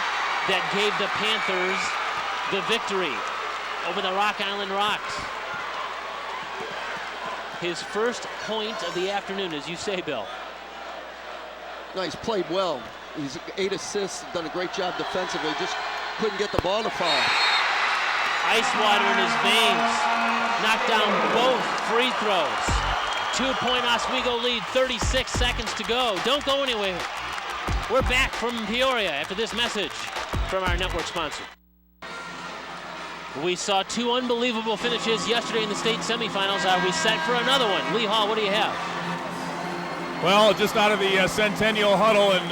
[SPEAKER 2] that gave the Panthers the victory over the Rock Island Rocks. His first point of the afternoon, as you say, Bill.
[SPEAKER 3] No, he's played well. He's 8 assists, done a great job defensively, just couldn't get the ball to fall.
[SPEAKER 2] Ice water in his veins. Knocked down both free throws. 2-point Oswego lead, 36 seconds to go. Don't go anywhere. We're back from Peoria after this message from our network sponsor. We saw 2 unbelievable finishes yesterday in the state semifinals. Are we set for another one? Lee Hall, what do you have?
[SPEAKER 1] Well, just out of the Centennial huddle, and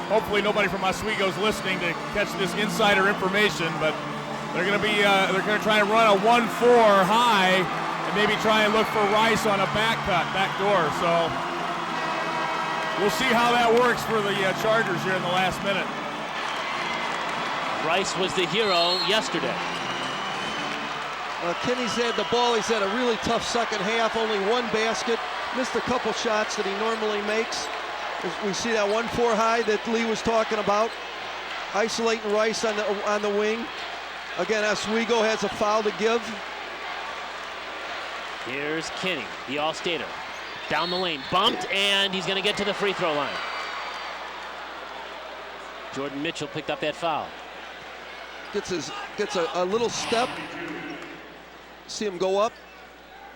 [SPEAKER 1] hopefully nobody from Oswego's listening to catch this insider information, but they're going to try and run a 1-4 high and maybe try and look for Rice on a back door. So we'll see how that works for the Chargers here in the last minute.
[SPEAKER 2] Rice was the hero yesterday.
[SPEAKER 3] Kinney's had the ball. He's had a really tough second half, only 1 basket. Missed a couple shots that he normally makes. We see that 1-4 high that Lee was talking about. Isolating Rice on the wing. Again, Oswego has a foul to give.
[SPEAKER 2] Here's Kinney, the All-Stater. Down the lane, bumped, and he's going to get to the free throw line. Jordan Mitchell picked up that foul.
[SPEAKER 3] Gets a little step. See him go up.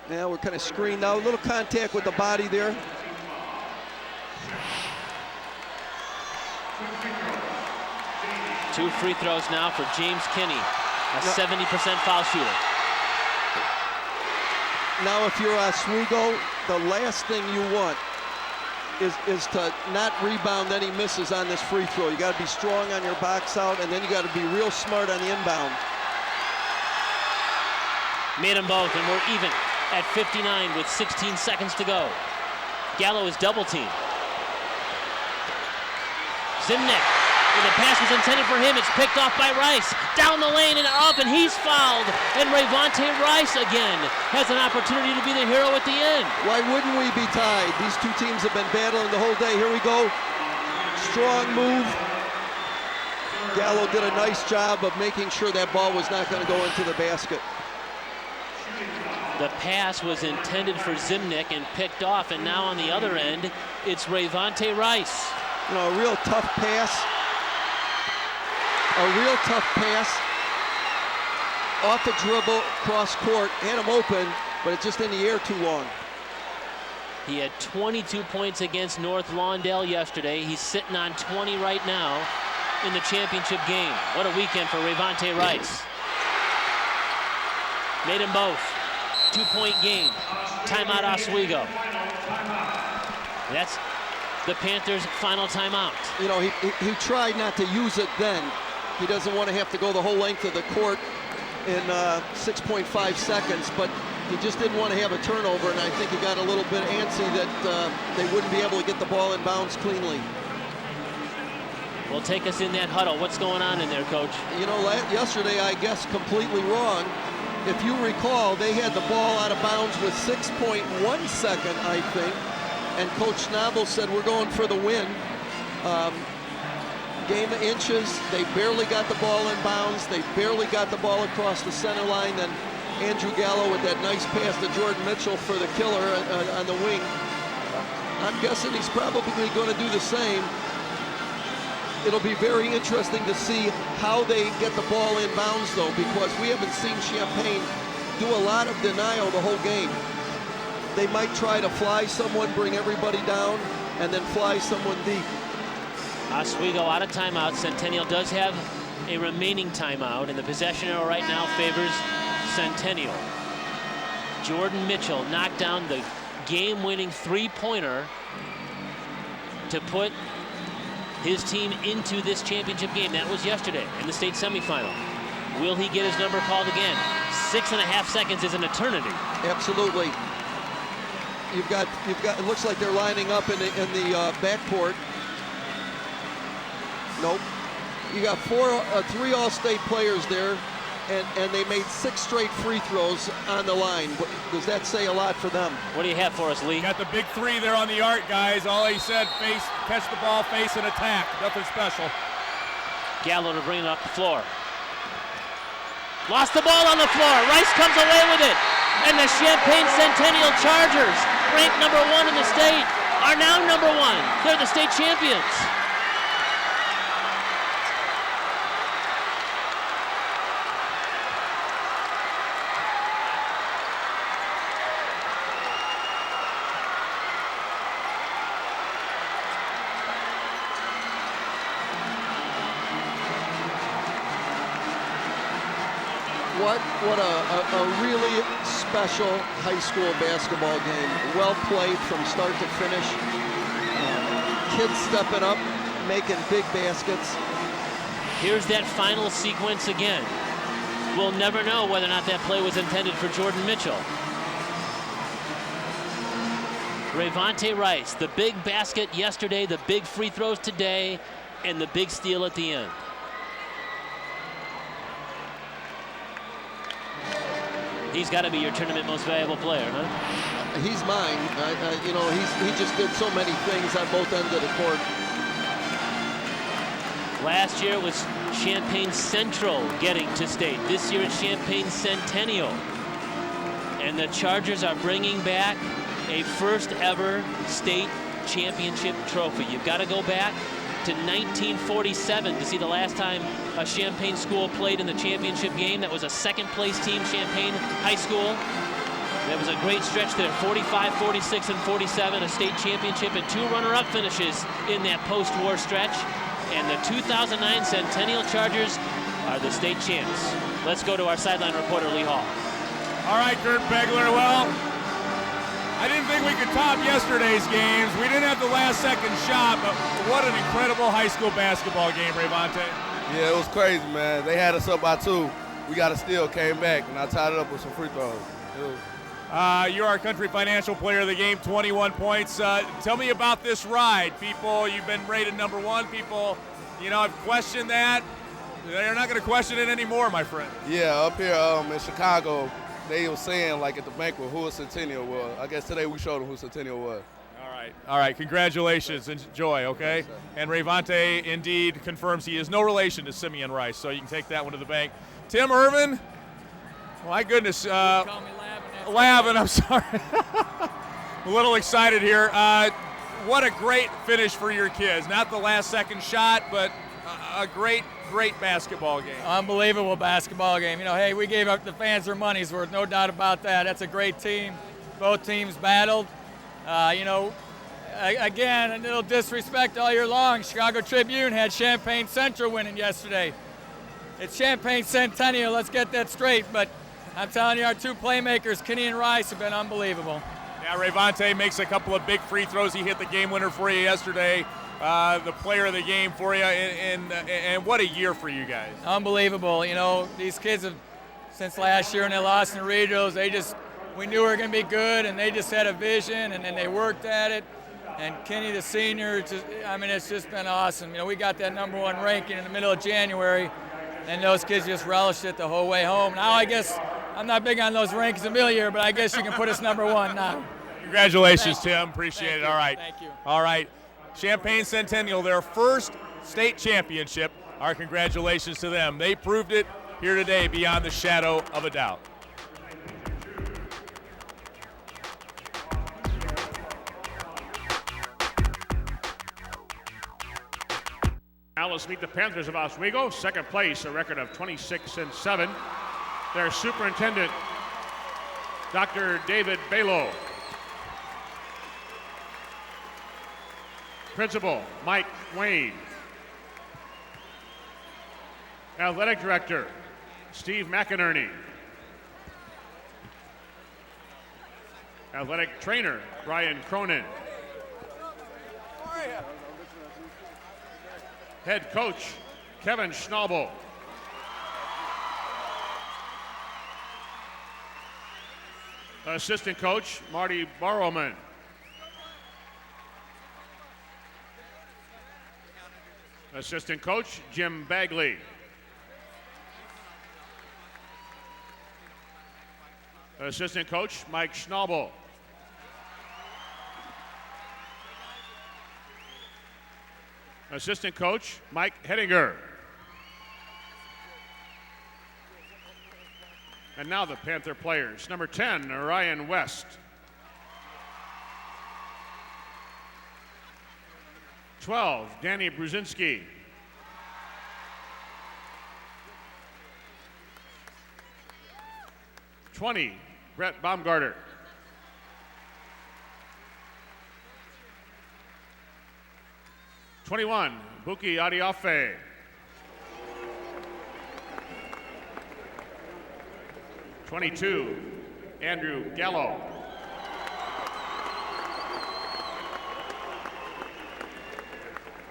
[SPEAKER 3] Yeah, we're kind of screened out. A little contact with the body there.
[SPEAKER 2] Two free throws now for James Kinney, a 70% foul shooter.
[SPEAKER 3] Now, if you're Oswego, the last thing you want is to not rebound any misses on this free throw. You got to be strong on your box out, and then you got to be real smart on the inbound.
[SPEAKER 2] Made them both, and we're even at 59 with 16 seconds to go. Gallo is double teamed. Zimnick, the pass was intended for him. It's picked off by Rice. Down the lane and up, and he's fouled. And Rayvonte Rice again has an opportunity to be the hero at the end.
[SPEAKER 3] Why wouldn't we be tied? These two teams have been battling the whole day. Here we go. Strong move. Gallo did a nice job of making sure that ball was not going to go into the basket.
[SPEAKER 2] The pass was intended for Zimnick and picked off, and now on the other end, it's Rayvonte Rice.
[SPEAKER 3] You know, a real tough pass. A real tough pass. Off the dribble, cross court, had him open, but it's just in the air too long.
[SPEAKER 2] He had 22 points against North Lawndale yesterday. He's sitting on 20 right now in the championship game. What a weekend for Rayvonte Rice. Made them both. 2-point game. Timeout Oswego. That's the Panthers' final timeout.
[SPEAKER 3] You know, he tried not to use it then. He doesn't want to have to go the whole length of the court in 6.5 seconds, but he just didn't want to have a turnover, and I think he got a little bit antsy that they wouldn't be able to get the ball in bounds cleanly.
[SPEAKER 2] will take us in that huddle. What's going on in there, Coach?
[SPEAKER 3] You know, yesterday I guessed completely wrong. If you recall, they had the ball out of bounds with 6.1 second, I think, and Coach Schnabel said we're going for the win. Game of inches, they barely got the ball in bounds, they barely got the ball across the center line, then Andrew Gallo with that nice pass to Jordan Mitchell for the killer on the wing. I'm guessing he's probably going to do the same. It'll be very interesting to see how they get the ball in bounds, though, because we haven't seen Champaign do a lot of denial the whole game. They might try to fly someone, bring everybody down, and then fly someone deep.
[SPEAKER 2] Oswego out of timeout. Centennial does have a remaining timeout, and the possession arrow right now favors Centennial. Jordan Mitchell knocked down the game-winning three-pointer to put his team into this championship game. That was yesterday in the state semifinal. Will he get his number called again? 6.5 seconds is an eternity.
[SPEAKER 3] Absolutely. You've got. It looks like they're lining up in the backcourt. Nope. You got three All-State players there, and they made 6 straight free throws on the line. Does that say a lot for them?
[SPEAKER 2] What do you have for us, Lee?
[SPEAKER 1] Got the big 3 there on the arc, guys. All he said, catch the ball, face, and attack. Nothing special.
[SPEAKER 2] Gallo to bring it up the floor. Lost the ball on the floor. Rice comes away with it. And the Champaign Centennial Chargers, ranked number 1 in the state, are now number 1. They're the state champions.
[SPEAKER 3] What a really special high school basketball game. Well played from start to finish. Kids stepping up, making big baskets.
[SPEAKER 2] Here's that final sequence again. We'll never know whether or not that play was intended for Jordan Mitchell. Rayvonte Rice, the big basket yesterday, the big free throws today, and the big steal at the end. He's got to be your tournament most valuable player, huh?
[SPEAKER 3] He's mine. You know, he just did so many things on both ends of the court.
[SPEAKER 2] Last year was Champaign Central getting to state. This year it's Champaign Centennial. And the Chargers are bringing back a first ever state championship trophy. You've got to go back to 1947 to see the last time a Champaign school played in the championship game. That was a second place team, Champaign High School. That was a great stretch there, 45, 46, and 47, a state championship and 2 runner-up finishes in that post-war stretch. And the 2009 Centennial Chargers are the state champs. Let's go to our sideline reporter, Lee Hall.
[SPEAKER 1] All right, Kurt Begler, well, I didn't think we could top yesterday's games. We didn't have the last-second shot, but what an incredible high school basketball game, Rayvonte.
[SPEAKER 12] Yeah, it was crazy, man. They had us up by 2. We got a steal, came back, and I tied it up with some free throws.
[SPEAKER 1] You're our Country Financial Player of the Game, 21 points. Tell me about this ride. People, you've been rated number 1. People, you know, have questioned that. They're not going to question it anymore, my friend.
[SPEAKER 12] Yeah, up here in Chicago, they were saying, like, at the banquet, who a Centennial was. I guess today we showed them who Centennial was.
[SPEAKER 1] All right, congratulations, enjoy, okay?
[SPEAKER 12] Yes,
[SPEAKER 1] and Rayvonte indeed confirms he is no relation to Simeon Rice, so you can take that one to the bank. Tim Irvin, my goodness, Lavin, I'm sorry. A little excited here. What a great finish for your kids. Not the last-second shot, but a great basketball game.
[SPEAKER 9] Unbelievable basketball game. You know, hey, we gave up the fans their money's worth, no doubt about that. That's a great team. Both teams battled. You know, again, a little disrespect all year long. Chicago Tribune had Champaign Central winning yesterday. It's Champaign Centennial, let's get that straight. But I'm telling you, our 2 playmakers, Kinney and Rice, have been unbelievable.
[SPEAKER 1] Yeah, Rayvonte makes a couple of big free throws. He hit the game winner for you yesterday. The player of the game for you, and what a year for you guys.
[SPEAKER 9] Unbelievable. You know, these kids have, since last year when they lost in regionals, we knew we were going to be good, and they just had a vision, and then they worked at it. And Kenny, the senior, it's just been awesome. We got that #1 ranking in the middle of January, and those kids just relished it the whole way home. Now I guess I'm not big on those rankings in the middle of the year, but I guess you can put us #1 now.
[SPEAKER 1] Congratulations, Tim. Appreciate it. All right.
[SPEAKER 9] Thank you.
[SPEAKER 1] All right. Champaign Centennial, their first state championship. Our congratulations to them. They proved it here today beyond the shadow of a doubt.
[SPEAKER 4] Now let's meet the Panthers of Oswego. Second place, a record of 26-7. Their superintendent, Dr. David Balo. Principal, Mike Wayne. Athletic Director, Steve McInerney. Athletic Trainer, Brian Cronin. Head Coach, Kevin Schnabel. Assistant Coach, Marty Barrowman. Assistant Coach, Jim Bagley. Assistant Coach, Mike Schnabel. Assistant Coach, Mike Hettinger. And now the Panther players. Number 10, Ryan West. 12, Danny Brzezinski. 20, Brett Baumgarter. 21, Buki Adiafe. 22, Andrew Gallo.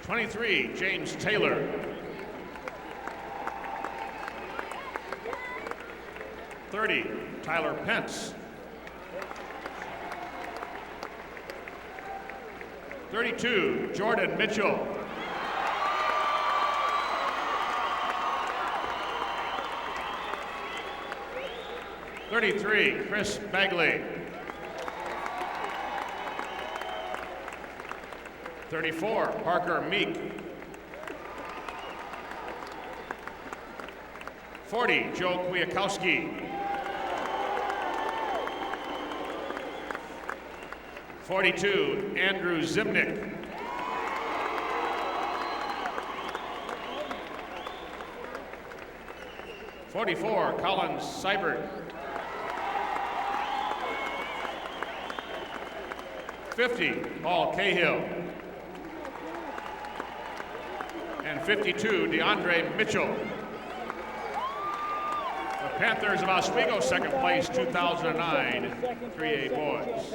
[SPEAKER 4] 23, James Taylor. 30, Tyler Pence. 32, Jordan Mitchell. 33, Chris Bagley. 34, Parker Meek. 40, Joe Kwiatkowski. 42, Andrew Zimnick. 44, Colin Seibert. 50, Paul Cahill. And 52, DeAndre Mitchell. The Panthers of Oswego, second place, 2009 3A boys.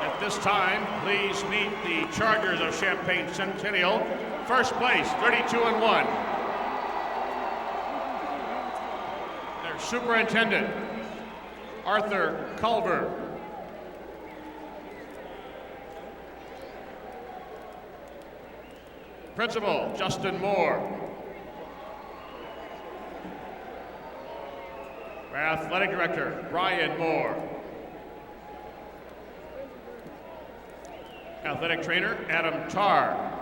[SPEAKER 4] At this time, please meet the Chargers of Champaign Centennial. First place, 32-1. Their superintendent, Arthur Culver. Principal, Justin Moore. Athletic Director, Brian Moore. Athletic Trainer, Adam Tarr.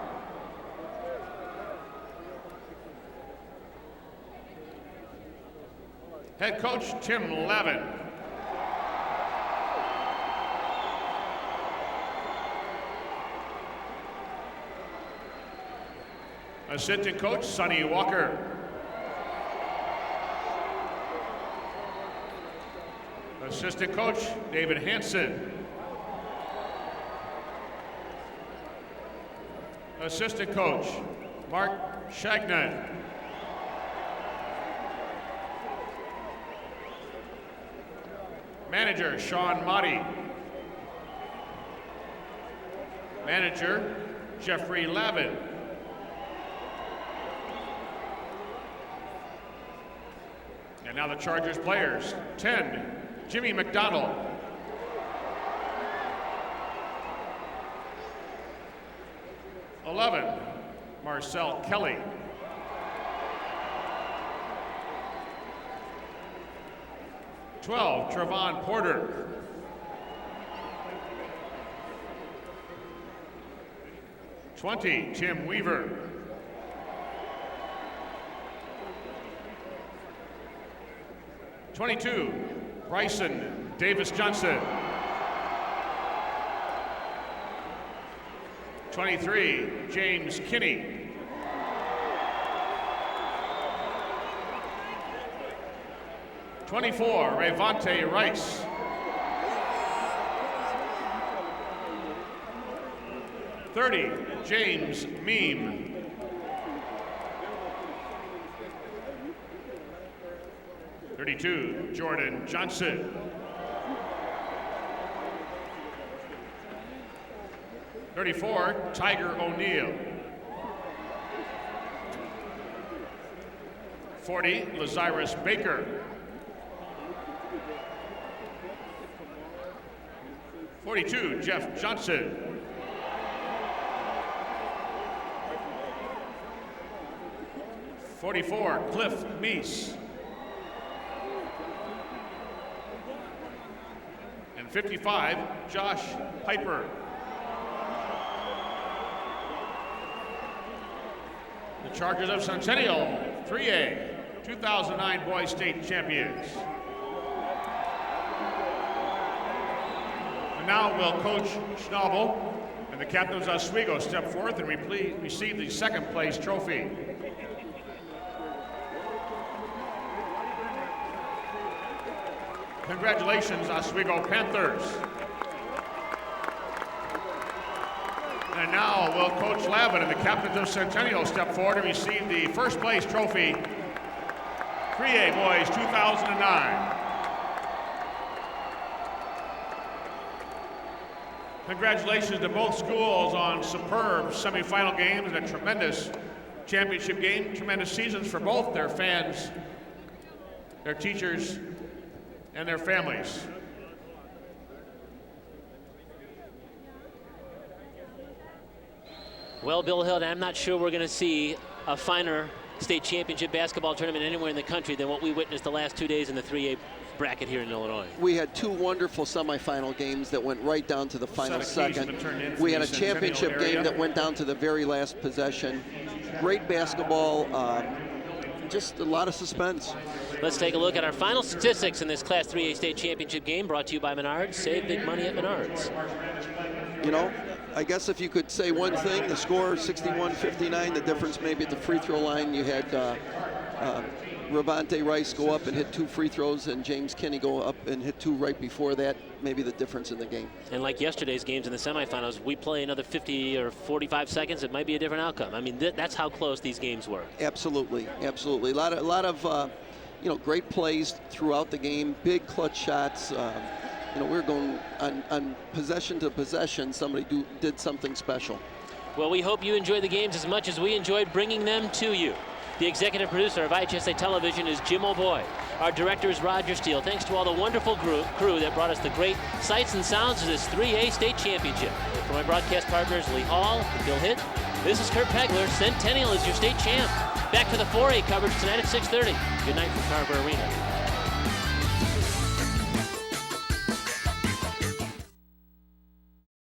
[SPEAKER 4] Head Coach, Tim Lavin. Assistant Coach, Sonny Walker. Assistant Coach, David Hansen. Assistant Coach, Mark Shagnon. Manager, Sean Motti. Manager, Jeffrey Lavin. And now the Chargers players. 10, Jimmy McDonald. 11, Marcel Kelly. 12, Trevon Porter. 20, Tim Weaver. 22, Bryson Davis Johnson. 23, James Kinney. 24, Rayvante Rice. 30, James Meem. 32, Jordan Johnson. 34, Tiger O'Neal. 40, Lazarus Baker. 42, Jeff Johnson. 44, Cliff Meese. And 55, Josh Piper. The Chargers of Centennial, 3A, 2009 Boys State Champions. And now will Coach Schnabel and the captains of Oswego step forth and receive the second place trophy. Congratulations, Oswego Panthers. And now will Coach Lavin and the captains of Centennial step forward and receive the first place trophy, 3A Boys 2009. Congratulations to both schools on superb semifinal games and a tremendous championship game, tremendous seasons for both their fans, their teachers, and their families.
[SPEAKER 2] Well, Bill Hill, I'm not sure we're going to see a finer state championship basketball tournament anywhere in the country than what we witnessed the last 2 days in the 3A bracket here in Illinois.
[SPEAKER 3] We had two wonderful semifinal games that went right down to the final second. We had a championship game that went down to the very last possession. Great basketball, just a lot of suspense.
[SPEAKER 2] Let's take a look at our final statistics in this Class 3A state championship game, brought to you by Menards. Save big money at Menards.
[SPEAKER 3] You know, I guess if you could say one thing, the score 61-59, the difference maybe at the free throw line, you had Rayvante Rice go up and hit 2 free throws and James Kinney go up and hit 2 right before that, maybe the difference in the game.
[SPEAKER 2] And like yesterday's games in the semifinals, we play another 50 or 45 seconds, it might be a different outcome. I mean, that's how close these games were.
[SPEAKER 3] Absolutely, absolutely. A lot of you know, great plays throughout the game, big clutch shots. You know, we're going on possession to possession. Somebody did something special.
[SPEAKER 2] Well, we hope you enjoyed the games as much as we enjoyed bringing them to you. The executive producer of IHSA Television is Jim O'Boy. Our director is Roger Steele. Thanks to all the wonderful crew that brought us the great sights and sounds of this 3A state championship. For my broadcast partners, Lee Hall and Bill Hitt, this is Kurt Pegler. Centennial is your state champ. Back to the 4A coverage tonight at 6:30. Good night from Carver Arena.